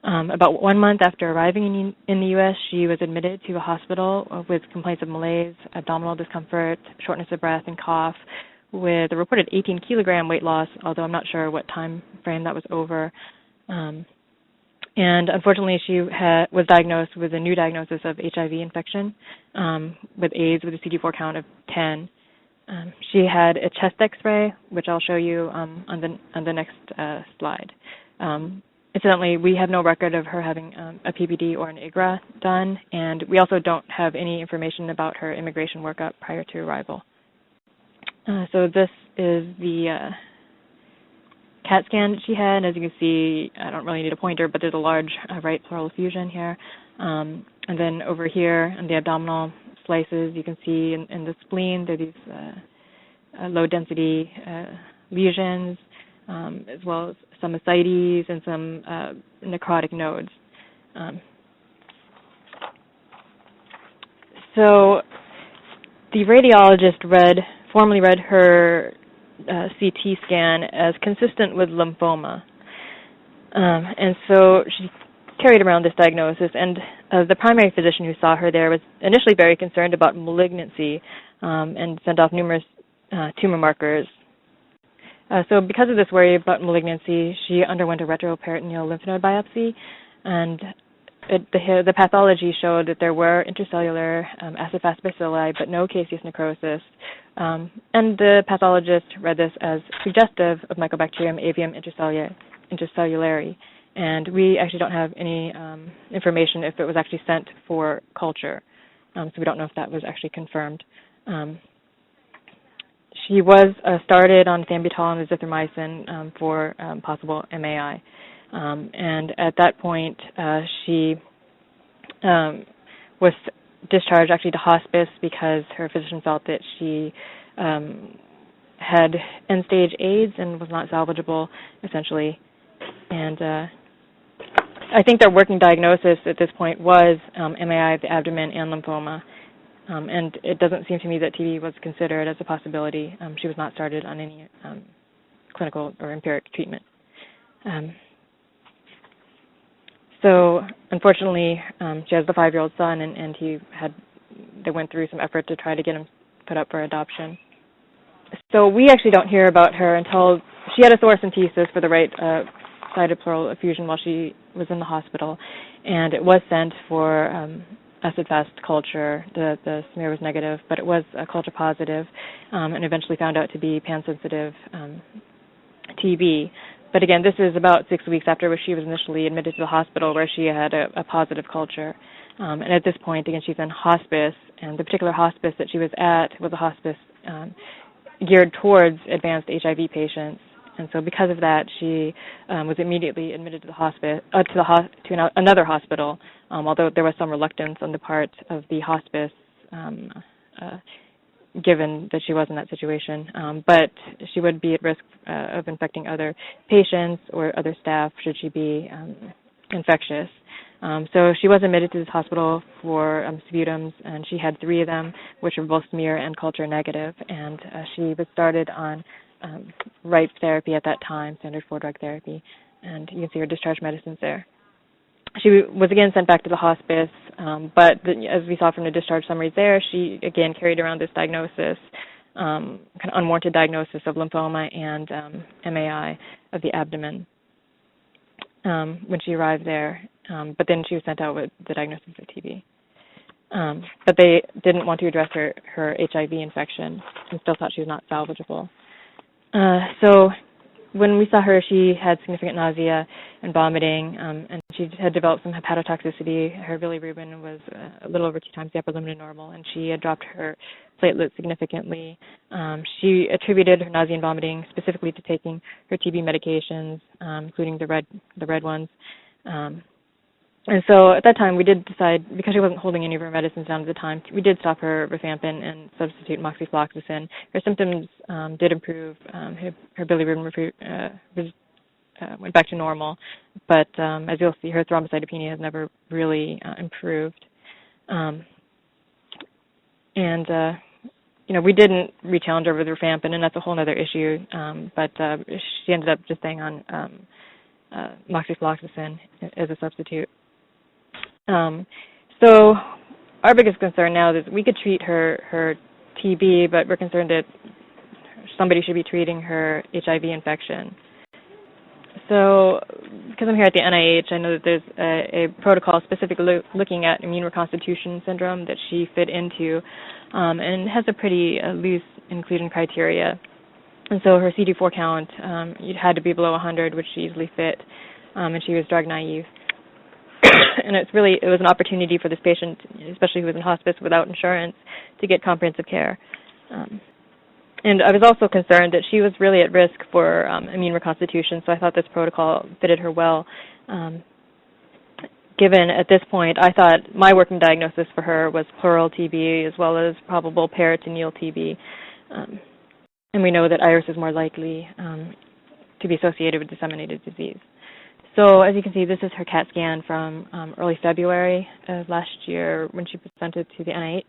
About 1 month after arriving in the U.S., she was admitted to a hospital with complaints of malaise, abdominal discomfort, shortness of breath, and cough, with a reported 18-kilogram weight loss, although I'm not sure what time frame that was over. And unfortunately, she was diagnosed with a new diagnosis of HIV infection with AIDS with a CD4 count of 10. She had a chest X-ray, which I'll show you on the next slide. Incidentally, we have no record of her having a PPD or an IGRA done, and we also don't have any information about her immigration workup prior to arrival. So this is the CAT scan that she had. As you can see, I don't really need a pointer, but there's a large right pleural effusion here. And then over here in the abdominal slices, you can see in the spleen, there are these low-density lesions, as well as some ascites and some necrotic nodes. So the radiologist formally read her CT scan as consistent with lymphoma. And so she carried around this diagnosis, and the primary physician who saw her there was initially very concerned about malignancy and sent off numerous tumor markers. So because of this worry about malignancy, she underwent a retroperitoneal lymph node biopsy, and the pathology showed that there were intracellular acid-fast bacilli, but no caseous necrosis. And the pathologist read this as suggestive of Mycobacterium avium intracellulare. And we actually don't have any information if it was actually sent for culture, so we don't know if that was actually confirmed. She was started on thiambutal and azithromycin for possible MAI. And at that point, she was discharged actually to hospice because her physician felt that she had end-stage AIDS and was not salvageable, essentially. And I think their working diagnosis at this point was MAI of the abdomen and lymphoma. And it doesn't seem to me that TB was considered as a possibility. She was not started on any clinical or empiric treatment. So, unfortunately, she has the 5-year-old son, and they went through some effort to try to get him put up for adoption. So we actually don't hear about her until she had a thoracentesis for the right-sided pleural effusion while she was in the hospital, and it was sent for acid-fast culture. The smear was negative, but it was culture positive, and eventually found out to be pan-sensitive TB. But again, this is about 6 weeks after she was initially admitted to the hospital where she had a positive culture. And at this point, again, she's in hospice, and the particular hospice that she was at was a hospice geared towards advanced HIV patients. And so because of that, she was immediately admitted to the hospice, to another hospital, although there was some reluctance on the part of the hospice given that she was in that situation. But she would be at risk of infecting other patients or other staff should she be infectious. So she was admitted to this hospital for sputums, and she had 3 of them, which were both smear and culture negative, and she was started on RIPE therapy at that time, standard 4-drug therapy, and you can see her discharge medicines there. She was again sent back to the hospice, but as we saw from the discharge summaries there, she again carried around this diagnosis, kind of unwarranted diagnosis of lymphoma and MAI of the abdomen when she arrived there. But then she was sent out with the diagnosis of TB. But they didn't want to address her HIV infection and still thought she was not salvageable. So when we saw her, she had significant nausea and vomiting, and she had developed some hepatotoxicity. Her bilirubin was a little over 2 times the upper limit of normal, and she had dropped her platelets significantly. She attributed her nausea and vomiting specifically to taking her TB medications, including the red ones. And so at that time, we did decide, because she wasn't holding any of her medicines down at the time, we did stop her rifampin and substitute moxifloxacin. Her symptoms did improve. Her bilirubin went back to normal. But as you'll see, her thrombocytopenia has never really improved. We didn't re-challenge her with rifampin, and that's a whole other issue. But she ended up just staying on moxifloxacin as a substitute. So our biggest concern now is we could treat her TB, but we're concerned that somebody should be treating her HIV infection. So because I'm here at the NIH, I know that there's a protocol specifically looking at immune reconstitution syndrome that she fit into, and has a pretty loose inclusion criteria. And so her CD4 count, it had to be below 100, which she easily fit, and she was drug naive. And it was an opportunity for this patient, especially who was in hospice without insurance, to get comprehensive care. And I was also concerned that she was really at risk for immune reconstitution, so I thought this protocol fitted her well. Given at this point, I thought my working diagnosis for her was pleural TB as well as probable peritoneal TB. And we know that iris is more likely to be associated with disseminated disease. So as you can see, this is her CAT scan from early February of last year when she presented to the NIH.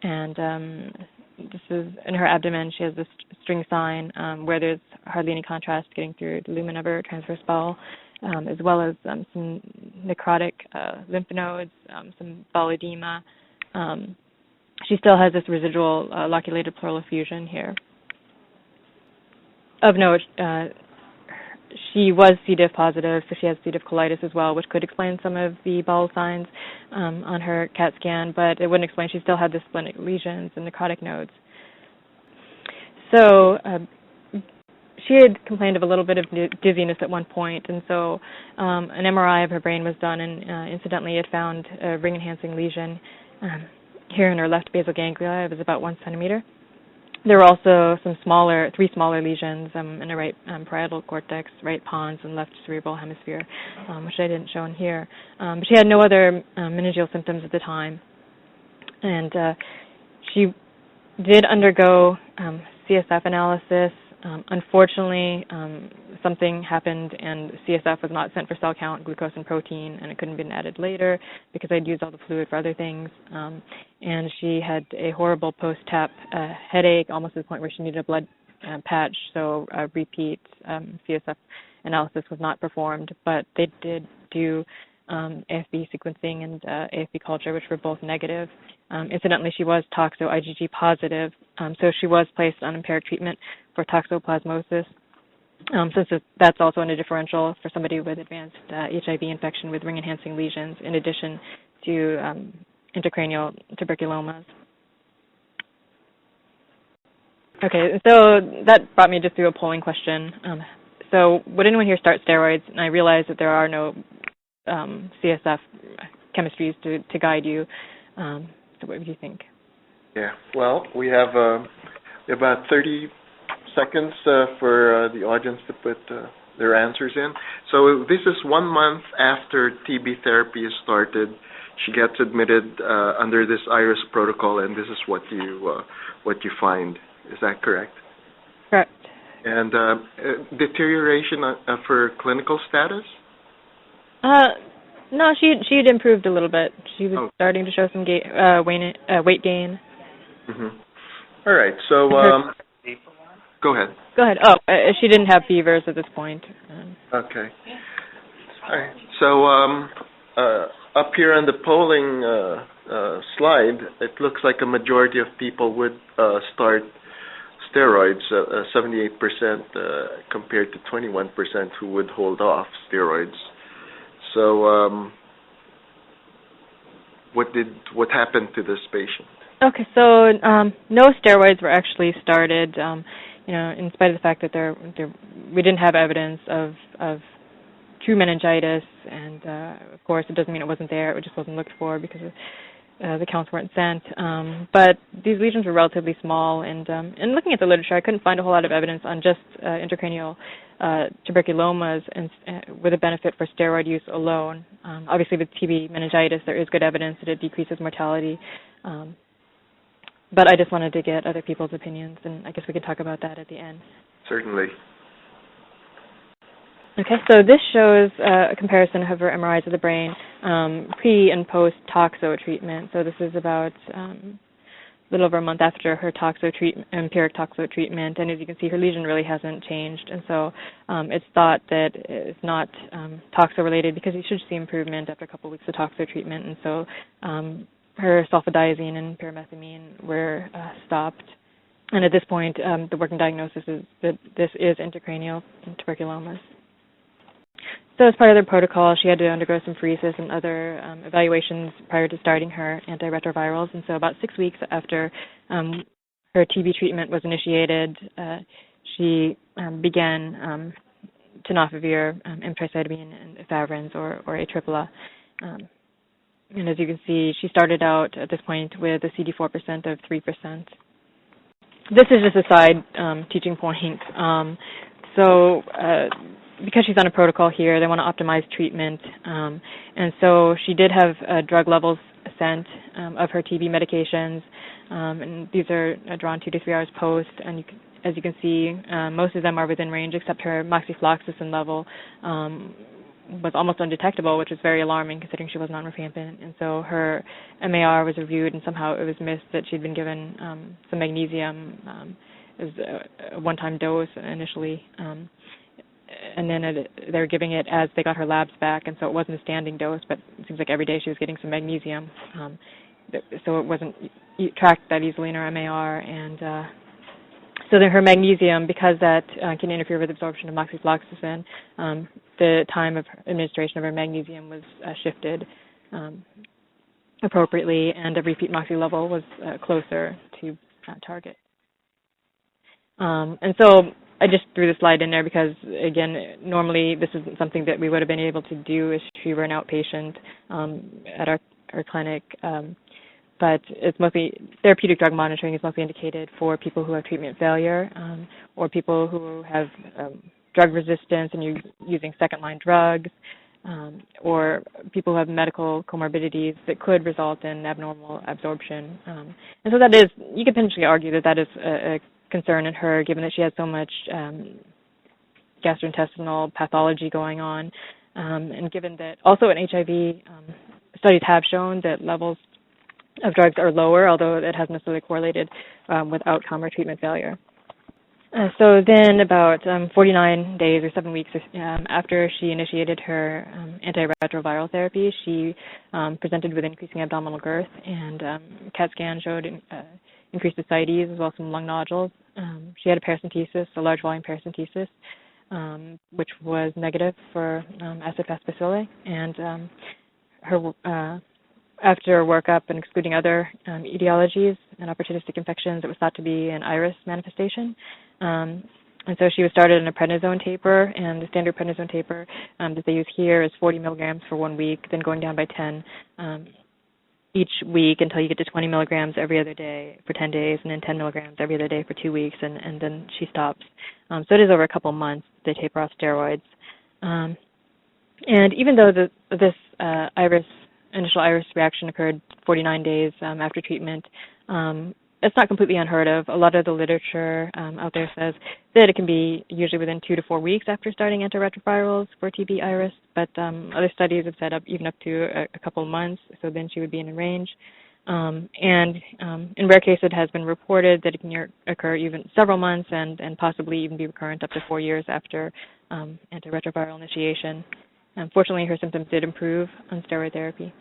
And this is in her abdomen. She has this string sign where there's hardly any contrast getting through the lumen of her transverse bowel, as well as some necrotic lymph nodes, some bowel edema. She still has this residual loculated pleural effusion here. Of note, she was C. diff positive, so she has C. diff colitis as well, which could explain some of the bowel signs on her CAT scan, but it wouldn't explain she still had the splenic lesions and necrotic nodes. So she had complained of a little bit of dizziness at one point, and so an MRI of her brain was done, and incidentally it found a ring-enhancing lesion here in her left basal ganglia. It was about 1 centimeter. There were also some 3 smaller lesions in her right parietal cortex, right pons, and left cerebral hemisphere, which I didn't show in here. But she had no other meningeal symptoms at the time. And she did undergo CSF analysis. Unfortunately, something happened and CSF was not sent for cell count, glucose, and protein, and it couldn't have been added later because I'd used all the fluid for other things. And she had a horrible post-TAP headache, almost to the point where she needed a blood patch, so a repeat CSF analysis was not performed, but they did do AFB sequencing and AFB culture, which were both negative. Incidentally, she was toxo-IgG positive, so she was placed on empiric treatment for toxoplasmosis, since that's also in a differential for somebody with advanced HIV infection with ring-enhancing lesions, in addition to intracranial tuberculomas. Okay, so that brought me just through a polling question. So would anyone here start steroids? And I realize that there are no CSF chemistries to guide you. So what would you think? Yeah, well, we have about 30 seconds for the audience to put their answers in. So this is 1 month after TB therapy is started. she gets admitted under this IRIS protocol, and this is what you find. Is that correct? Correct. And deterioration of her clinical status? No, she had improved a little bit. She was starting to show some weight gain. Mm-hmm. All right. So go ahead. Go ahead. Oh, she didn't have fevers at this point. Okay. All right. So up here on the polling slide, it looks like a majority of people would start steroids, 78% compared to 21% who would hold off steroids. So what happened to this patient? Okay, so no steroids were actually started. In spite of the fact that we didn't have evidence of true meningitis, and of course it doesn't mean it wasn't there. It just wasn't looked for because the counts weren't sent. But these lesions were relatively small, and looking at the literature, I couldn't find a whole lot of evidence on just intracranial tuberculomas with a benefit for steroid use alone. Obviously, with TB meningitis, there is good evidence that it decreases mortality. But I just wanted to get other people's opinions, and I guess we could talk about that at the end. Certainly. Okay, so this shows a comparison of her MRIs of the brain pre- and post-toxo treatment. So this is about a little over a month after her empiric toxo treatment, and as you can see, her lesion really hasn't changed, and so it's thought that it's not toxo-related because you should see improvement after a couple of weeks of toxo treatment, and so her sulfadiazine and pyrimethamine were stopped. And at this point, the working diagnosis is that this is intracranial tuberculosis. So as part of their protocol, she had to undergo some pheresis and other evaluations prior to starting her antiretrovirals. And so about 6 weeks after her TB treatment was initiated, she began tenofovir, emtricitabine, and efavirenz, or atripla. And as you can see, she started out at this point with a CD4% of 3%. This is just a side teaching point. Because she's on a protocol here, they want to optimize treatment. And so she did have drug levels sent of her TB medications. And these are drawn 2 to 3 hours post. And as you can see, most of them are within range except her moxifloxacin level was almost undetectable, which is very alarming considering she was not on rifampin. And so her MAR was reviewed, and somehow it was missed that she'd been given some magnesium as a one-time dose initially. And then they were giving it as they got her labs back, and so it wasn't a standing dose, but it seems like every day she was getting some magnesium. So it wasn't tracked that easily in her MAR, and so then her magnesium, because that can interfere with absorption of moxifloxacin, the time of administration of her magnesium was shifted appropriately, and a repeat moxi level was closer to target. And so I just threw the slide in there because, again, normally this isn't something that we would have been able to do if she were an outpatient at our clinic. But it's mostly, therapeutic drug monitoring is mostly indicated for people who have treatment failure or people who have drug resistance and you're using second-line drugs, or people who have medical comorbidities that could result in abnormal absorption. And so that is, you could potentially argue that is a concern in her, given that she has so much gastrointestinal pathology going on, and given that also in HIV, studies have shown that levels of drugs are lower, although it hasn't necessarily correlated with outcome or treatment failure. So then about 49 days or 7 weeks after she initiated her antiretroviral therapy, she presented with increasing abdominal girth, and CAT scan showed increased ascites as well as some lung nodules. She had a paracentesis, a large volume paracentesis, which was negative for acid-fast bacilli, and her after workup and excluding other etiologies and opportunistic infections, it was thought to be an iris manifestation. And so she was started on a prednisone taper, and the standard prednisone taper that they use here is 40 milligrams for 1 week, then going down by 10 each week until you get to 20 milligrams every other day for 10 days, and then 10 milligrams every other day for 2 weeks, and then she stops. So it is over a couple months they taper off steroids. And even though this iris initial iris reaction occurred 49 days after treatment. It's not completely unheard of. A lot of the literature out there says that it can be usually within 2 to 4 weeks after starting antiretrovirals for TB iris, but other studies have said even up to a couple of months, so then she would be in range. And in rare cases, it has been reported that it can occur even several months and possibly even be recurrent up to 4 years after antiretroviral initiation. Fortunately, her symptoms did improve on steroid therapy.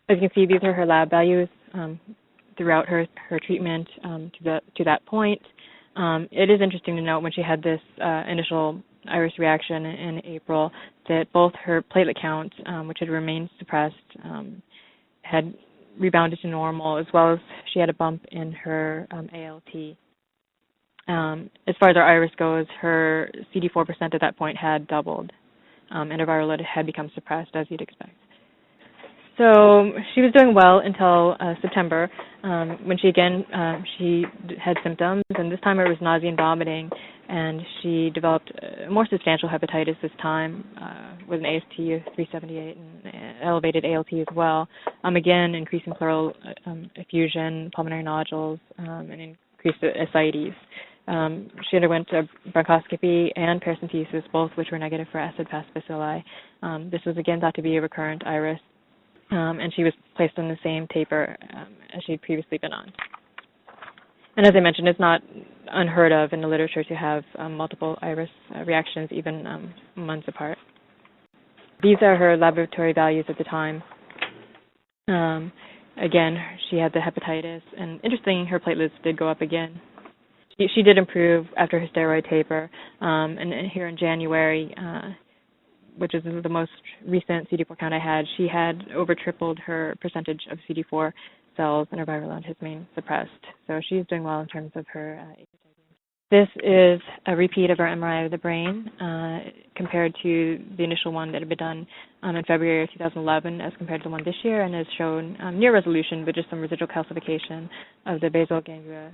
As you can see, these are her lab values throughout her treatment to that point. It is interesting to note when she had this initial iris reaction in April that both her platelet count, which had remained suppressed, had rebounded to normal, as well as she had a bump in her ALT. As far as her iris goes, her CD4% at that point had doubled, and her viral load had become suppressed, as you'd expect. So she was doing well until September, when she had symptoms, and this time it was nausea and vomiting, and she developed more substantial hepatitis this time with an AST of 378 and elevated ALT as well. Again, increasing pleural effusion, pulmonary nodules, and increased ascites. She underwent a bronchoscopy and paracentesis, both which were negative for acid-fast bacilli. This was again thought to be a recurrent iris. And she was placed on the same taper as she had previously been on. And as I mentioned, it's not unheard of in the literature to have multiple iris reactions, even months apart. These are her laboratory values at the time. Again, she had the hepatitis, and interestingly, her platelets did go up again. She did improve after her steroid taper, and here in January, which is the most recent CD4 count I had, she had over tripled her percentage of CD4 cells, and her viral load has remained suppressed. So she's doing well in terms of her HIV. This is a repeat of our MRI of the brain compared to the initial one that had been done in February of 2011 as compared to the one this year, and has shown near resolution, but just some residual calcification of the basal ganglia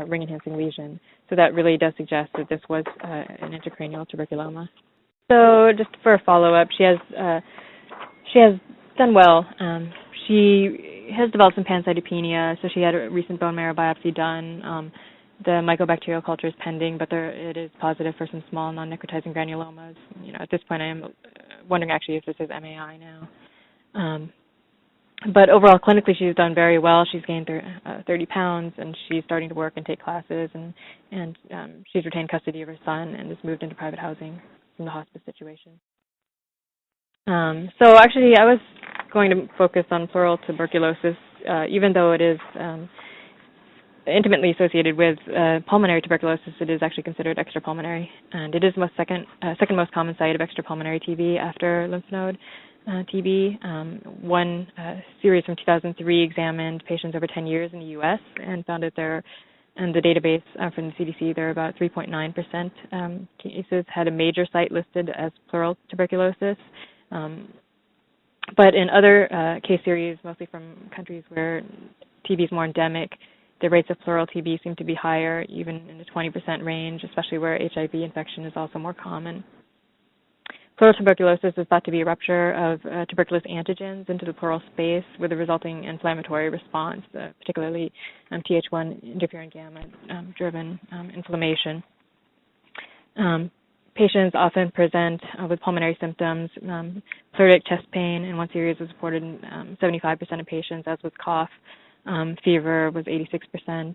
ring-enhancing lesion. So that really does suggest that this was an intracranial tuberculoma. So just for a follow-up, she has done well. She has developed some pancytopenia, so she had a recent bone marrow biopsy done. The mycobacterial culture is pending, but it is positive for some small non-necrotizing granulomas. At this point, I am wondering actually if this is MAI now. But overall, clinically, she's done very well. She's gained 30 pounds, and she's starting to work and take classes, and she's retained custody of her son and has moved into private housing from the hospice situation. So actually, I was going to focus on pleural tuberculosis, even though it is intimately associated with pulmonary tuberculosis. It is actually considered extrapulmonary, and it is the second most common site of extrapulmonary TB after lymph node TB. One series from 2003 examined patients over 10 years in the U.S. and found that in the database from the CDC, there are about 3.9% cases had a major site listed as pleural tuberculosis. But in other case series, mostly from countries where TB is more endemic, the rates of pleural TB seem to be higher, even in the 20% range, especially where HIV infection is also more common. Pleural tuberculosis is thought to be a rupture of tuberculous antigens into the pleural space with a resulting inflammatory response, particularly Th1 interferon gamma-driven inflammation. Patients often present with pulmonary symptoms. Pleuritic chest pain in one series was reported in 75% of patients, as was cough. Fever was 86%.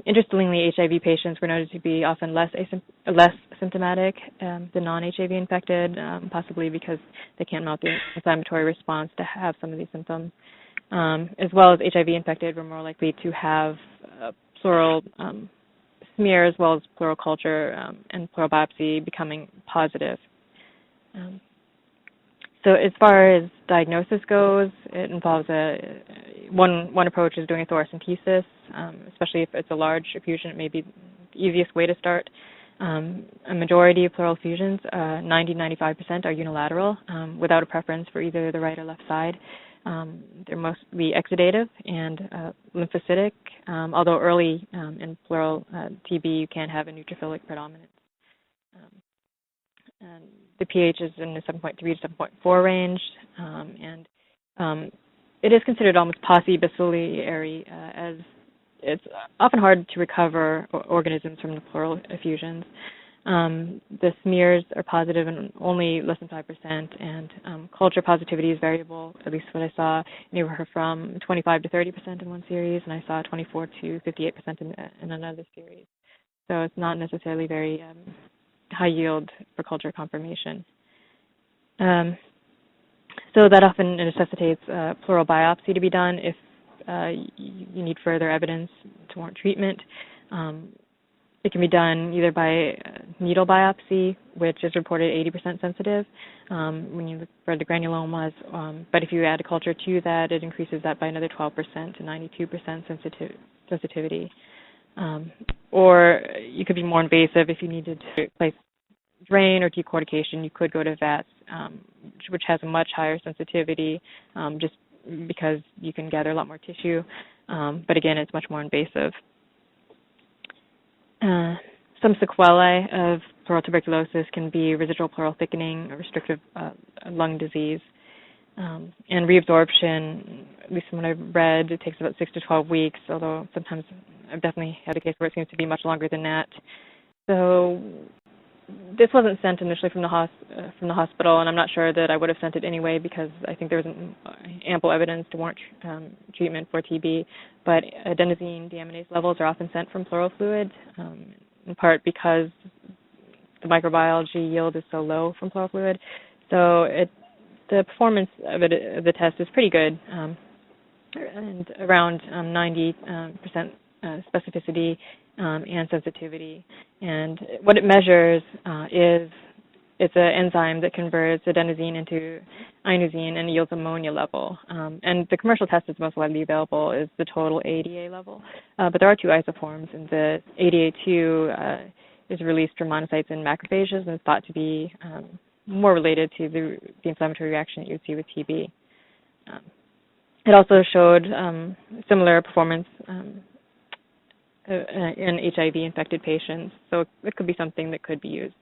Interestingly, HIV patients were noted to be often less symptomatic than non-HIV infected, possibly because they can't mount the inflammatory response to have some of these symptoms. As well as HIV infected were more likely to have pleural smear as well as pleural culture and pleural biopsy becoming positive. So as far as diagnosis goes, it involves one approach is doing a thoracentesis, especially if it's a large effusion. It may be the easiest way to start. A majority of pleural effusions, 90-95%, are unilateral, without a preference for either the right or left side. They're mostly exudative and lymphocytic, although early in pleural TB you can have a neutrophilic predominance. The pH is in the 7.3 to 7.4 range, and it is considered almost paucibacillary, as it's often hard to recover organisms from the pleural effusions. The smears are positive in only less than 5%, and culture positivity is variable, at least what I saw, anywhere from 25 to 30% in one series, and I saw 24 to 58% in another series. So it's not necessarily very high yield for culture confirmation. So that often necessitates pleural biopsy to be done if you need further evidence to warrant treatment. It can be done either by needle biopsy, which is reported 80% sensitive when you look for the granulomas, but if you add a culture to that, it increases that by another 12% to 92% sensitivity. Or you could be more invasive if you needed to replace drain or decortication. You could go to VATS, which has a much higher sensitivity, just because you can gather a lot more tissue, but again, it's much more invasive. Some sequelae of pleural tuberculosis can be residual pleural thickening, or restrictive lung disease, and reabsorption. At least from what I've read, it takes about 6 to 12 weeks, although sometimes I've definitely had a case where it seems to be much longer than that. So this wasn't sent initially from the hospital, and I'm not sure that I would have sent it anyway, because I think there was ample evidence to warrant treatment for TB. But adenosine deaminase levels are often sent from pleural fluid, in part because the microbiology yield is so low from pleural fluid. So the performance of the test is pretty good, and around 90% specificity and sensitivity. And what it measures is it's an enzyme that converts adenosine into inosine and yields ammonia level. And the commercial test that's most widely available is the total ADA level. But there are two isoforms, and the ADA2 is released from monocytes and macrophages and is thought to be more related to the inflammatory reaction that you would see with TB. It also showed similar performance in HIV-infected patients, so it could be something that could be used.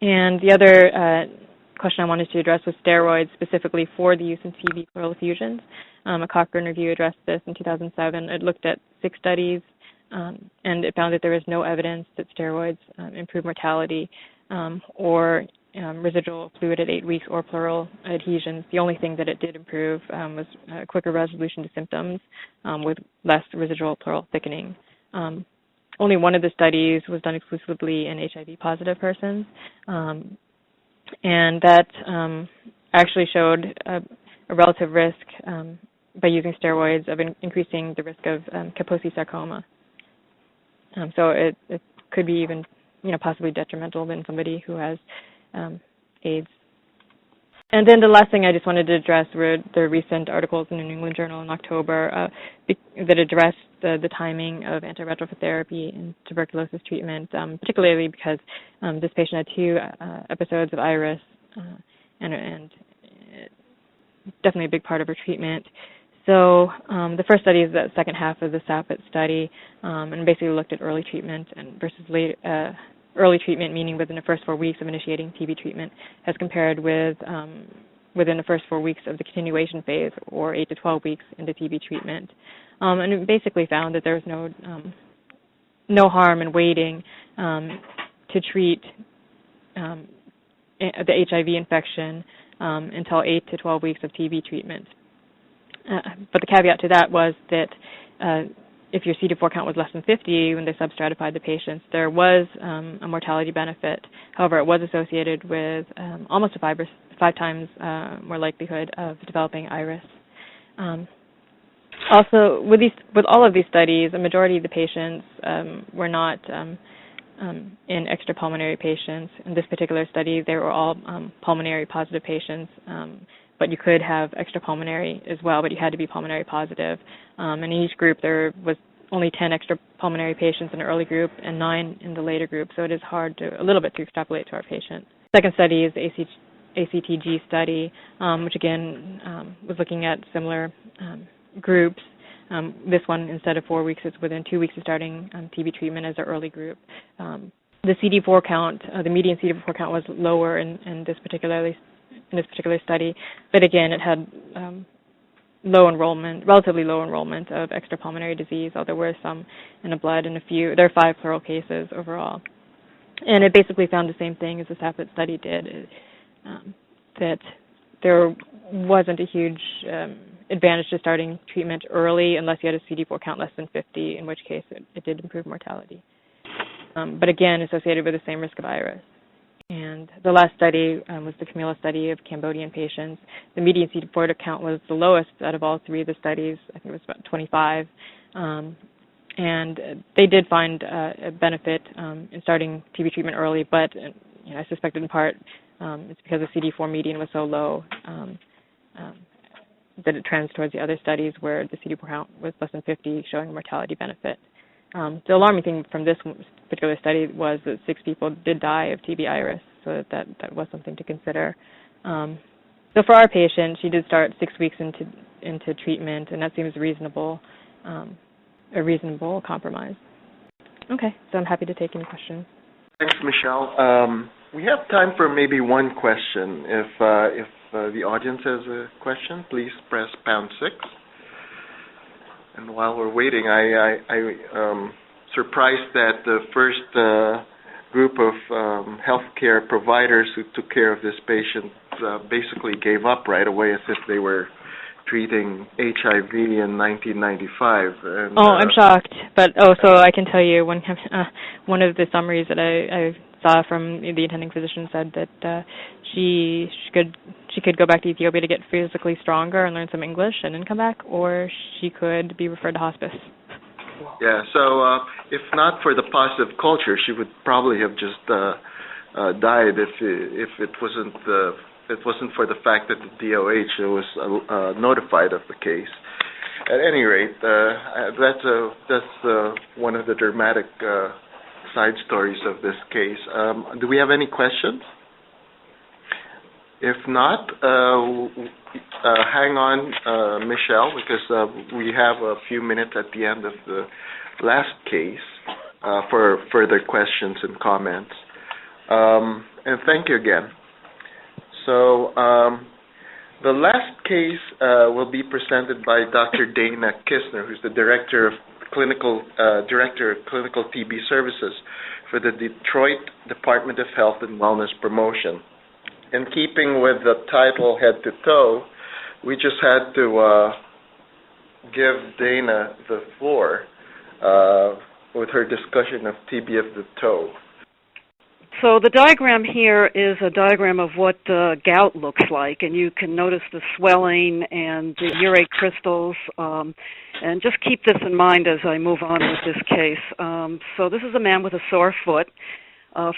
And the other question I wanted to address was steroids, specifically for the use in TB pleural effusions. A Cochrane review addressed this in 2007. It looked at 6 studies, and it found that there was no evidence that steroids improve mortality or residual fluid at 8 weeks or pleural adhesions. The only thing that it did improve was quicker resolution to symptoms with less residual pleural thickening. Only one of the studies was done exclusively in HIV-positive persons, and that actually showed a relative risk by using steroids of increasing the risk of Kaposi sarcoma. So it could be even, possibly detrimental in somebody who has AIDS. And then the last thing I just wanted to address were the recent articles in the New England Journal in October that addressed the timing of antiretroviral therapy in tuberculosis treatment, particularly because this patient had 2 episodes of iris, and definitely a big part of her treatment. So the first study is the second half of the SAPIT study, and basically looked at early treatment and versus late. Early treatment, meaning within the first 4 weeks of initiating TB treatment, as compared with within the first 4 weeks of the continuation phase, or 8 to 12 weeks into TB treatment. And it basically found that there was no harm in waiting to treat the HIV infection until 8 to 12 weeks of TB treatment. But the caveat to that was that if your CD4 count was less than 50 when they substratified the patients, there was a mortality benefit. However, it was associated with almost a 5 times more likelihood of developing iris. Also, with all of these studies, a majority of the patients were not in extrapulmonary patients. In this particular study, they were all pulmonary positive patients, but you could have extrapulmonary as well, but you had to be pulmonary positive. And in each group, there was only 10 extrapulmonary patients in the early group and 9 in the later group, so it is a little bit to extrapolate to our patient. Second study is the ACTG study, which again was looking at similar groups. This one, instead of 4 weeks, it's within 2 weeks of starting TB treatment as our early group. the CD4 count, the median CD4 count was lower in this particular study, but again, it had relatively low enrollment of extrapulmonary disease, although there were some in the blood and there are 5 plural cases overall. And it basically found the same thing as the SAPIT study did, that there wasn't a huge advantage to starting treatment early unless you had a CD4 count less than 50, in which case it did improve mortality. But again, associated with the same risk of IRIS. And the last study was the Camilla study of Cambodian patients. The median CD4 count was the lowest out of all 3 of the studies. I think it was about 25. And they did find a benefit in starting TB treatment early, but I suspect in part it's because the CD4 median was so low that it trends towards the other studies where the CD4 count was less than 50, showing a mortality benefit. The alarming thing from this particular study was that 6 people did die of TB iris, so that was something to consider. So for our patient, she did start 6 weeks into treatment, and that seems reasonable, a reasonable compromise. Okay, so I'm happy to take any questions. Thanks, Michelle. We have time for maybe one question. If the audience has a question, please press #6. And while we're waiting, I'm surprised that the first group of healthcare providers who took care of this patient basically gave up right away, as if they were treating HIV in 1995. And, I'm shocked. But so I can tell you one of the summaries that I saw from the attending physician said that she could go back to Ethiopia to get physically stronger and learn some English and then come back, or she could be referred to hospice. Yeah. So if not for the positive culture, she would probably have just died if it wasn't for the fact that the DOH was notified of the case. At any rate, that's one of the dramatic side stories of this case. Do we have any questions? If not, hang on, Michelle, because we have a few minutes at the end of the last case for further questions and comments. And thank you again. So the last case will be presented by Dr. Dana Kistner, who's the Director of Clinical TB Services for the Detroit Department of Health and Wellness Promotion. In keeping with the title Head to Toe, we just had to give Dana the floor with her discussion of TB of the toe. So the diagram here is a diagram of what gout looks like, and you can notice the swelling and the urate crystals, and just keep this in mind as I move on with this case. So this is a man with a sore foot,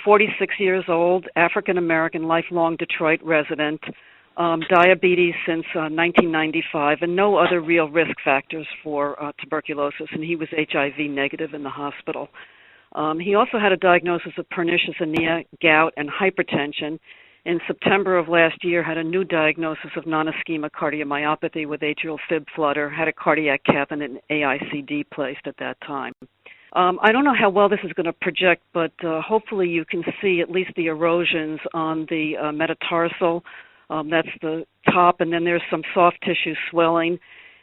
46 years old, African-American, lifelong Detroit resident, diabetes since 1995, and no other real risk factors for tuberculosis, and he was HIV negative in the hospital. He also had a diagnosis of pernicious anemia, gout, and hypertension. In September of last year, had a new diagnosis of non-ischemic cardiomyopathy with atrial fib flutter, had a cardiac cath and an AICD placed at that time. I don't know how well this is going to project, but hopefully you can see at least the erosions on the metatarsal. That's the top, and then there's some soft tissue swelling.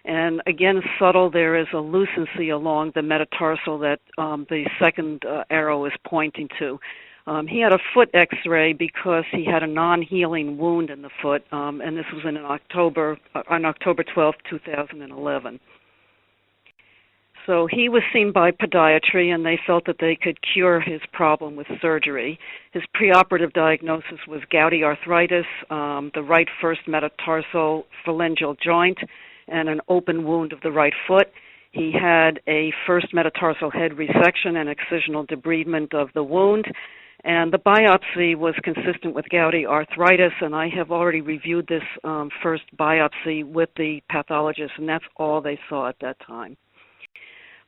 And again, subtle, there is a lucency along the metatarsal that the second arrow is pointing to. He had a foot X-ray because he had a non-healing wound in the foot, and this was on October 12, 2011. So he was seen by podiatry, and they felt that they could cure his problem with surgery. His preoperative diagnosis was gouty arthritis, the right first metatarsal phalangeal joint, and an open wound of the right foot. He had a first metatarsal head resection and excisional debridement of the wound, and the biopsy was consistent with gouty arthritis, and I have already reviewed this first biopsy with the pathologist, and that's all they saw at that time.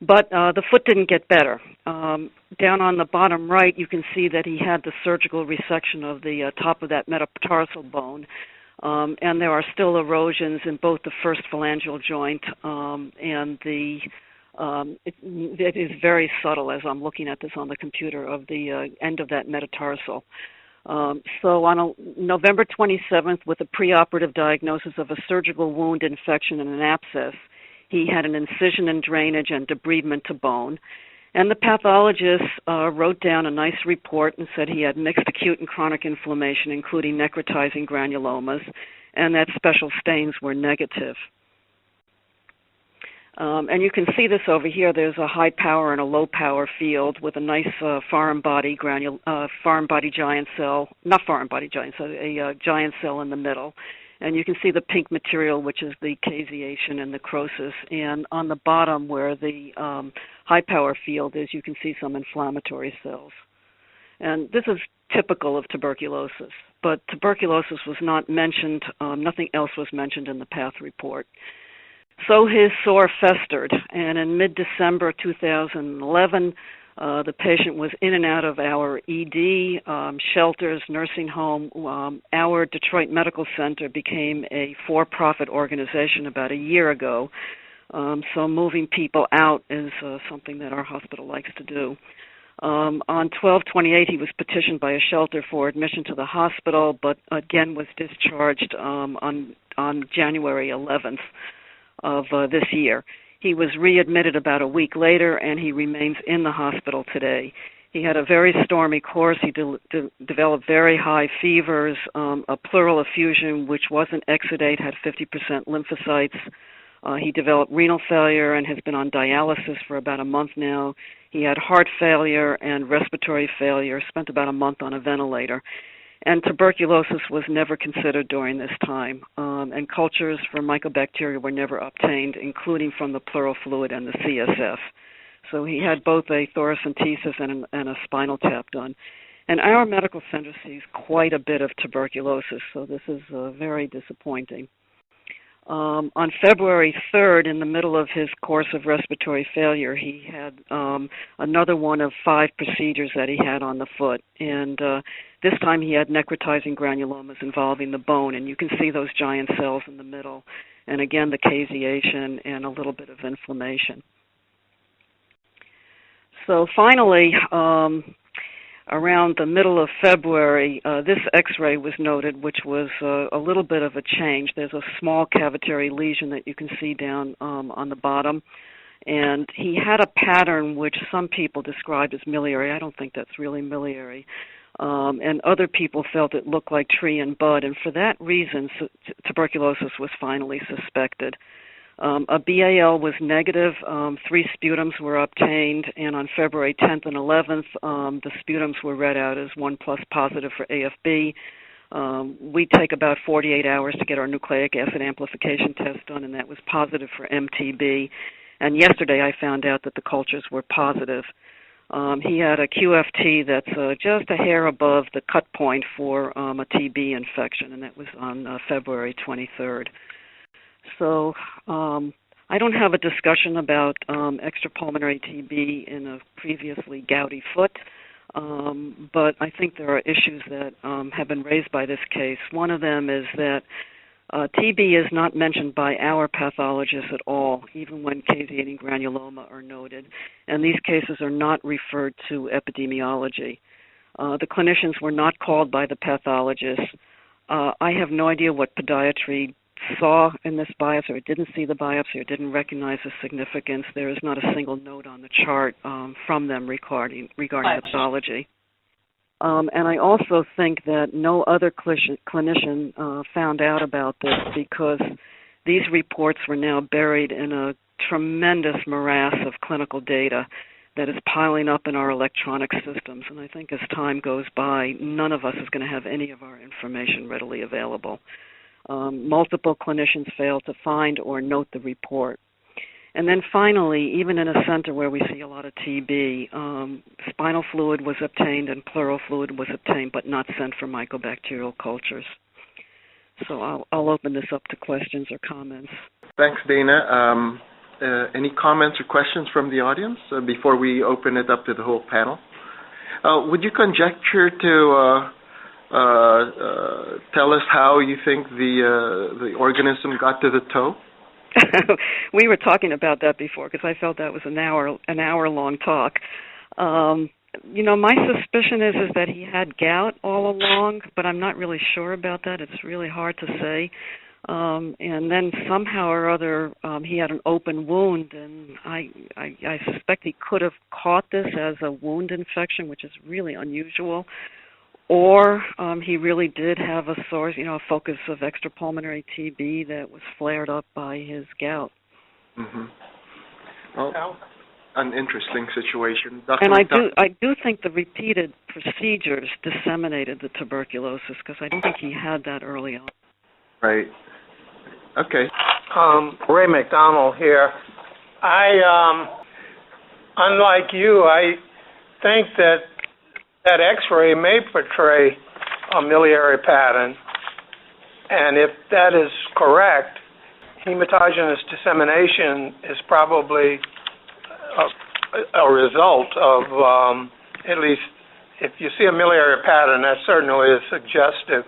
But the foot didn't get better. Down on the bottom right, you can see that he had the surgical resection of the top of that metatarsal bone, and there are still erosions in both the first phalangeal joint and the It is very subtle as I'm looking at this on the computer of the end of that metatarsal. So on November 27th, with a preoperative diagnosis of a surgical wound infection and an abscess, he had an incision and drainage and debridement to bone. And the pathologist wrote down a nice report and said he had mixed acute and chronic inflammation, including necrotizing granulomas, and that special stains were negative. And you can see this over here. There's a high power and a low power field with a nice foreign body giant cell, not foreign body giant cell, a giant cell in the middle. And you can see the pink material, which is the caseation and necrosis. And on the bottom where the high power field is, you can see some inflammatory cells. And this is typical of tuberculosis. But tuberculosis was not mentioned. Nothing else was mentioned in the path report. So his sore festered, and in mid-December 2011, the patient was in and out of our ED, shelters, nursing home. Our Detroit Medical Center became a for-profit organization about a year ago, so moving people out is something that our hospital likes to do. On 12/28, he was petitioned by a shelter for admission to the hospital, but again was discharged on January 11th. Of this year. He was readmitted about a week later, and he remains in the hospital today. He had a very stormy course. He developed very high fevers, a pleural effusion, which wasn't exudate, had 50% lymphocytes. He developed renal failure and has been on dialysis for about a month now. He had heart failure and respiratory failure, spent about a month on a ventilator. And tuberculosis was never considered during this time, and cultures for mycobacteria were never obtained, including from the pleural fluid and the CSF. So he had both a thoracentesis and a spinal tap done. And our medical center sees quite a bit of tuberculosis, so this is very disappointing. On February 3rd, in the middle of his course of respiratory failure, he had another one of 5 procedures that he had on the foot. And this time he had necrotizing granulomas involving the bone, and you can see those giant cells in the middle. And again, the caseation and a little bit of inflammation. So finally, around the middle of February, this X-ray was noted, which was a little bit of a change. There's a small cavitary lesion that you can see down on the bottom. And he had a pattern which some people described as miliary. I don't think that's really miliary. And other people felt it looked like tree and bud. And for that reason, tuberculosis was finally suspected. A BAL was negative. 3 sputums were obtained, and on February 10th and 11th, the sputums were read out as 1+ positive for AFB. We take about 48 hours to get our nucleic acid amplification test done, and that was positive for MTB. And yesterday I found out that the cultures were positive. He had a QFT that's just a hair above the cut point for a TB infection, and that was on February 23rd. So I don't have a discussion about extrapulmonary TB in a previously gouty foot, but I think there are issues that have been raised by this case. One of them is that TB is not mentioned by our pathologists at all, even when caseating granuloma are noted, and these cases are not referred to epidemiology. The clinicians were not called by the pathologists. I have no idea what podiatry saw in this biopsy, or didn't see the biopsy, or didn't recognize the significance. There is not a single note on the chart from them regarding the pathology. And I also think that no other clinician found out about this because these reports were now buried in a tremendous morass of clinical data that is piling up in our electronic systems. And I think as time goes by, none of us is going to have any of our information readily available. Multiple clinicians failed to find or note the report. And then finally, even in a center where we see a lot of TB, spinal fluid was obtained and pleural fluid was obtained, but not sent for mycobacterial cultures. So I'll open this up to questions or comments. Thanks, Dana. Any comments or questions from the audience before we open it up to the whole panel? Would you conjecture to tell us how you think the organism got to the toe? We were talking about that before because I felt that was an hour-long talk. My suspicion is that he had gout all along, but I'm not really sure about that. It's really hard to say. And then somehow or other, he had an open wound, and I suspect he could have caught this as a wound infection, which is really unusual. Or he really did have a source, a focus of extrapulmonary TB that was flared up by his gout. Mm-hmm. Well, an interesting situation. And I do think the repeated procedures disseminated the tuberculosis because I don't think he had that early on. Right. Okay. Ray McDonald here. Unlike you, I think that X-ray may portray a miliary pattern, and if that is correct, hematogenous dissemination is probably a result of, at least if you see a miliary pattern, that certainly is suggestive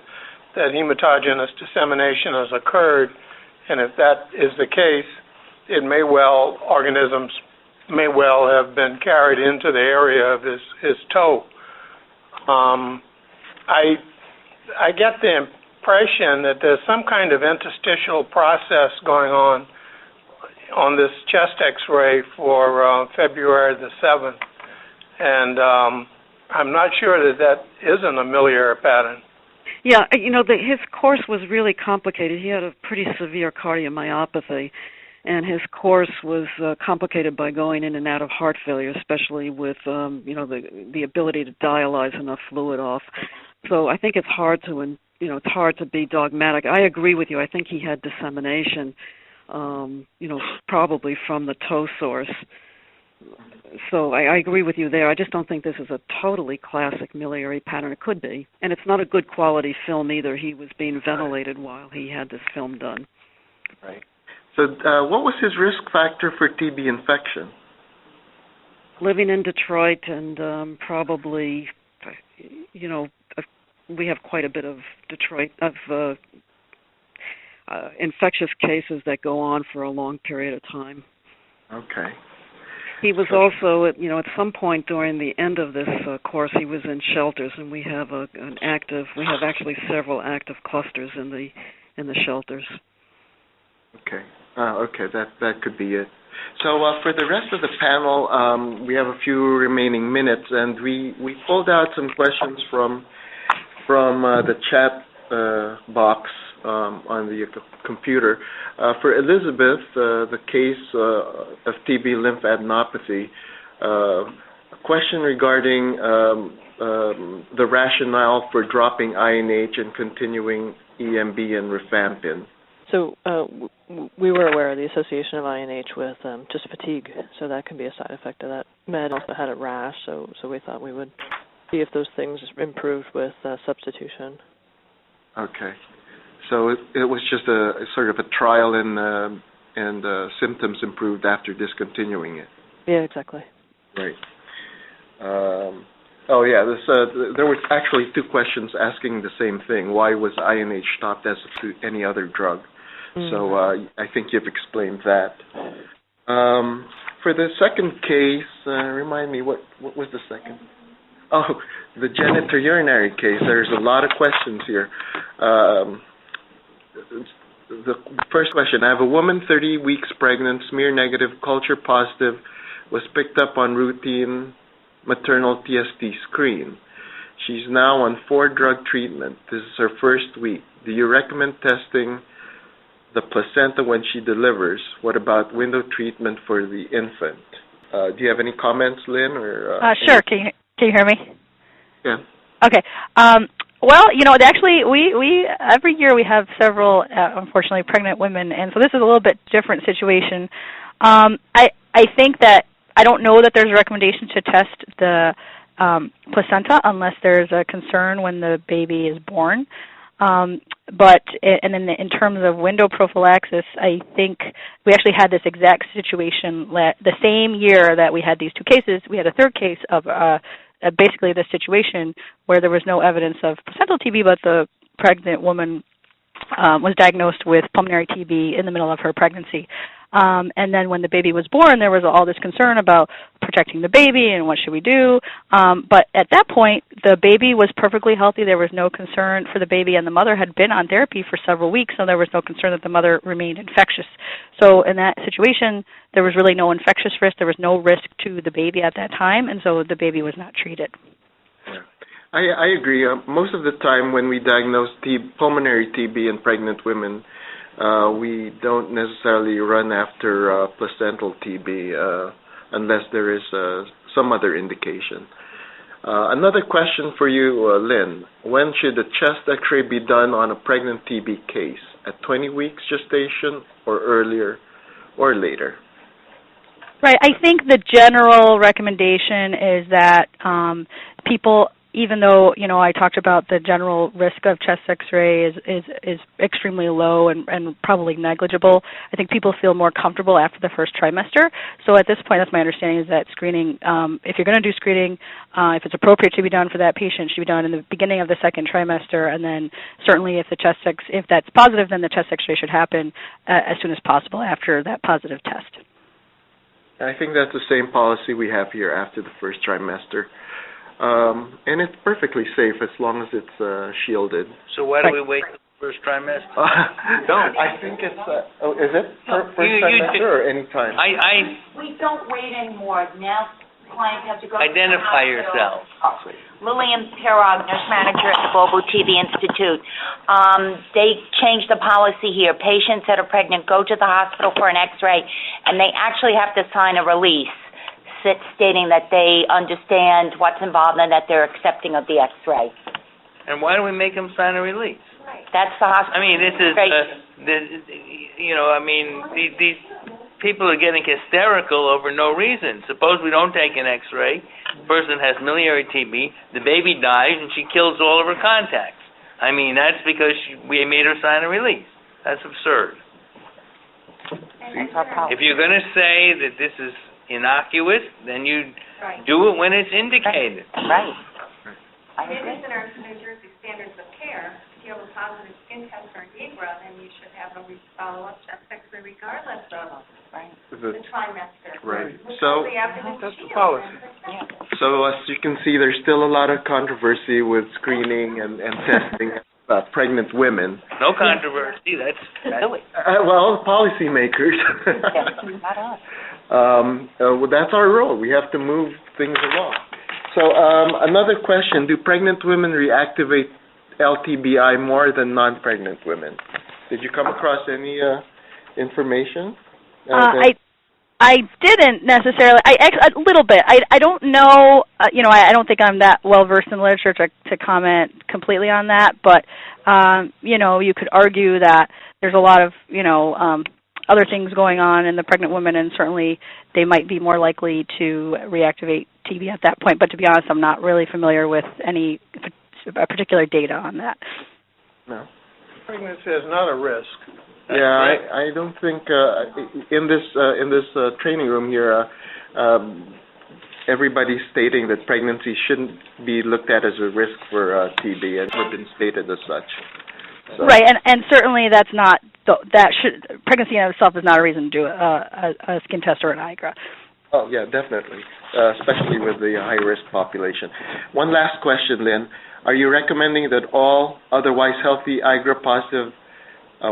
that hematogenous dissemination has occurred, and if that is the case, organisms may well have been carried into the area of his toe. I get the impression that there's some kind of interstitial process going on this chest X-ray for February the 7th, and I'm not sure that isn't a miliary pattern. Yeah, his course was really complicated. He had a pretty severe cardiomyopathy, and his course was complicated by going in and out of heart failure, especially with the ability to dialyze enough fluid off. So I think it's hard to be dogmatic. I agree with you. I think he had dissemination, probably from the toe source. So I agree with you there. I just don't think this is a totally classic miliary pattern. It could be, and it's not a good quality film either. He was being ventilated while he had this film done. Right. So what was his risk factor for TB infection? Living in Detroit and probably, we have quite a bit of infectious cases that go on for a long period of time. Okay. He was also, at some point during the end of this course, he was in shelters, and we have actually several active clusters in the shelters. Okay. Okay, that could be it. So for the rest of the panel, we have a few remaining minutes, and we pulled out some questions from the chat box on the computer. For Elizabeth, the case of TB lymphadenopathy, a question regarding the rationale for dropping INH and continuing EMB and rifampin. So we were aware of the association of INH with just fatigue, so that can be a side effect of that. Med also had a rash, so we thought we would see if those things improved with substitution. Okay. So it was just a sort of a trial and symptoms improved after discontinuing it. Yeah, exactly. Right. There were actually two questions asking the same thing. Why was INH stopped as opposed to any other drug? Mm-hmm. So I think you've explained that. For the second case, remind me, what was the second? Oh, the genitourinary case. There's a lot of questions here. The first question, I have a woman 30 weeks pregnant, smear negative, culture positive, was picked up on routine maternal TST screen. She's now on 4-drug treatment. This is her first week. Do you recommend testing the placenta when she delivers? What about window treatment for the infant? Do you have any comments, Lynn? Or sure. Can you hear me? Yeah. Okay. Well, actually, we every year we have several, unfortunately, pregnant women, and so this is a little bit different situation. I think that I don't know that there's a recommendation to test the placenta unless there's a concern when the baby is born. But in terms of window prophylaxis, I think we actually had this exact situation the same year that we had these two cases. We had a third case of basically this situation where there was no evidence of placental TB, but the pregnant woman was diagnosed with pulmonary TB in the middle of her pregnancy. And then when the baby was born, there was all this concern about protecting the baby and what should we do. But at that point, the baby was perfectly healthy. There was no concern for the baby, and the mother had been on therapy for several weeks, so there was no concern that the mother remained infectious. So in that situation, there was really no infectious risk. There was no risk to the baby at that time, and so the baby was not treated. I agree. Most of the time when we diagnose pulmonary TB in pregnant women, we don't necessarily run after placental TB unless there is some other indication. Another question for you, Lynn. When should a chest X-ray be done on a pregnant TB case? At 20 weeks gestation or earlier or later? Right. I think the general recommendation is that people, even though, I talked about the general risk of chest X-ray is extremely low and probably negligible, I think people feel more comfortable after the first trimester. So at this point, that's my understanding, is that screening, if you're going to do screening, if it's appropriate to be done for that patient, it should be done in the beginning of the second trimester, and then certainly if that's positive, then the chest X-ray should happen as soon as possible after that positive test. I think that's the same policy we have here after the first trimester. And it's perfectly safe as long as it's shielded. So why do we wait till the first trimester? Don't. I think it's, is it first trimester or any time? We don't wait anymore. Now clients have to go Identify to the yourself. Lillian Pirog, nurse manager at the Global TB Institute. They changed the policy here. Patients that are pregnant go to the hospital for an X-ray, and they actually have to sign a release stating that they understand what's involved and that they're accepting of the X-ray. And why do we make them sign a release? Right. That's the hospital. I mean, this is, these people are getting hysterical over no reason. Suppose we don't take an X-ray, the person has miliary TB, the baby dies, and she kills all of her contacts. I mean, that's because we made her sign a release. That's absurd. If you're going to say that this is innocuous, then you do it when it's indicated. Right. It is in our New Jersey standards of care. If you have a positive skin test or an EGRA, then you should have a follow-up chest X-ray regardless of the trimester. Right. So that's the policy. So as you can see, there's still a lot of controversy with screening and testing pregnant women. No controversy. That's silly. Well, policymakers. Not us. Well, that's our role. We have to move things along. So another question, do pregnant women reactivate LTBI more than non-pregnant women? Did you come across any information? I didn't necessarily. A little bit. I don't know. I don't think I'm that well versed in literature to comment completely on that. But you could argue that there's a lot of other things going on in the pregnant women, and certainly they might be more likely to reactivate TB at that point. But to be honest, I'm not really familiar with any particular data on that. No. Pregnancy is not a risk. Yeah, I don't think in this training room here, everybody's stating that pregnancy shouldn't be looked at as a risk for TB, and it's been stated as such. So. Right, and certainly that's not pregnancy in itself is not a reason to do a skin test or an IGRA. Oh yeah, definitely, especially with the high-risk population. One last question, Lynn. Are you recommending that all otherwise healthy IGRA-positive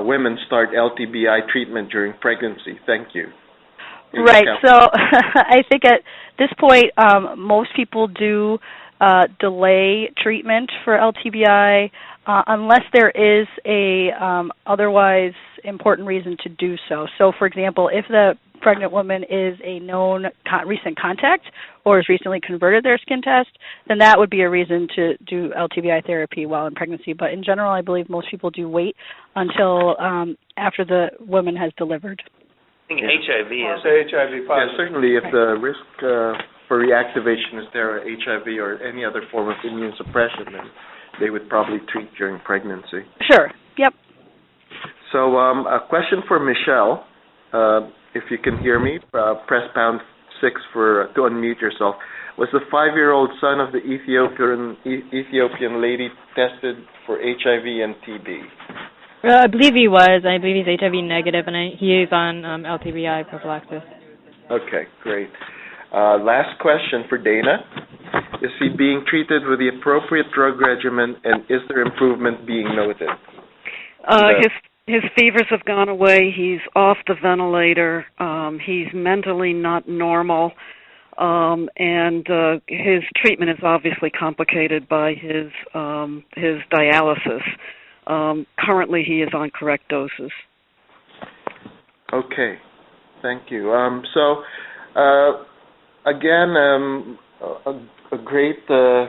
women start LTBI treatment during pregnancy? Thank you. Right. So I think at this point, most people do delay treatment for LTBI unless there is a otherwise important reason to do so. So, for example, if the pregnant woman is a known recent contact or has recently converted their skin test, then that would be a reason to do LTBI therapy while in pregnancy. But in general, I believe most people do wait until after the woman has delivered. I think HIV is. HIV positive. Yeah, certainly if the risk for reactivation is there, or HIV or any other form of immune suppression, then they would probably treat during pregnancy. Sure. Yep. So a question for Michelle. If you can hear me, press #6 to unmute yourself. Was the 5-year-old son of the Ethiopian lady tested for HIV and TB? I believe he was. I believe he's HIV negative, and he is on LTBI prophylaxis. Okay, great. Last question for Dana. Is he being treated with the appropriate drug regimen, and is there improvement being noted? His fevers have gone away. He's off the ventilator. He's mentally not normal, and his treatment is obviously complicated by his dialysis. Currently, he is on correct doses. Okay, thank you. Again, a great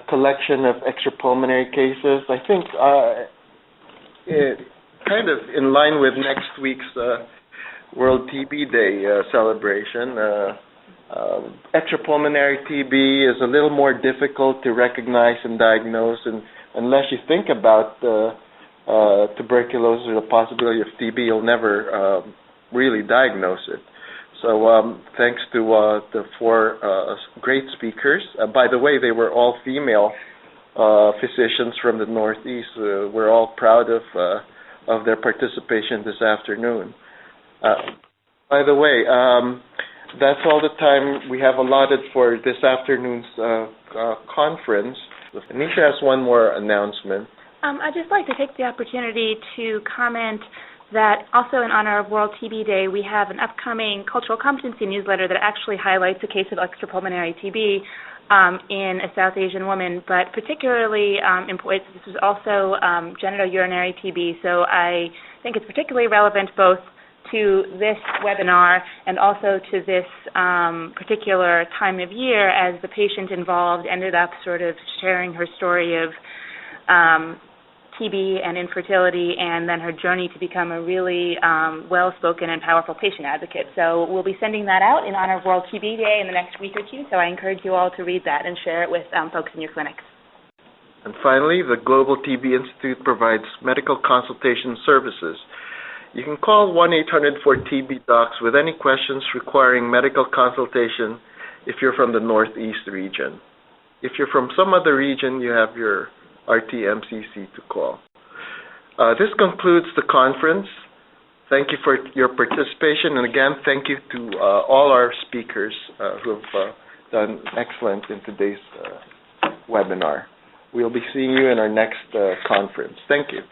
collection of extrapulmonary cases. I think kind of in line with next week's World TB Day celebration. Extrapulmonary TB is a little more difficult to recognize and diagnose, and unless you think about tuberculosis or the possibility of TB, you'll never really diagnose it. So thanks to the four great speakers. By the way, they were all female physicians from the Northeast. We're all proud of their participation this afternoon. By the way, that's all the time we have allotted for this afternoon's conference. Anisha has one more announcement. I'd just like to take the opportunity to comment that also in honor of World TB Day, we have an upcoming cultural competency newsletter that actually highlights a case of extrapulmonary TB in a South Asian woman, but particularly important, this is also genitourinary TB, so I think it's particularly relevant both to this webinar and also to this particular time of year, as the patient involved ended up sort of sharing her story of TB and infertility, and then her journey to become a really well-spoken and powerful patient advocate. So we'll be sending that out in honor of World TB Day in the next week or two, so I encourage you all to read that and share it with folks in your clinics. And finally, the Global TB Institute provides medical consultation services. You can call 1-800-4TB-DOCS with any questions requiring medical consultation if you're from the Northeast region. If you're from some other region, you have your RTMCC to call. This concludes the conference. Thank you for your participation, and again, thank you to all our speakers who have done excellent in today's webinar. We'll be seeing you in our next conference. Thank you.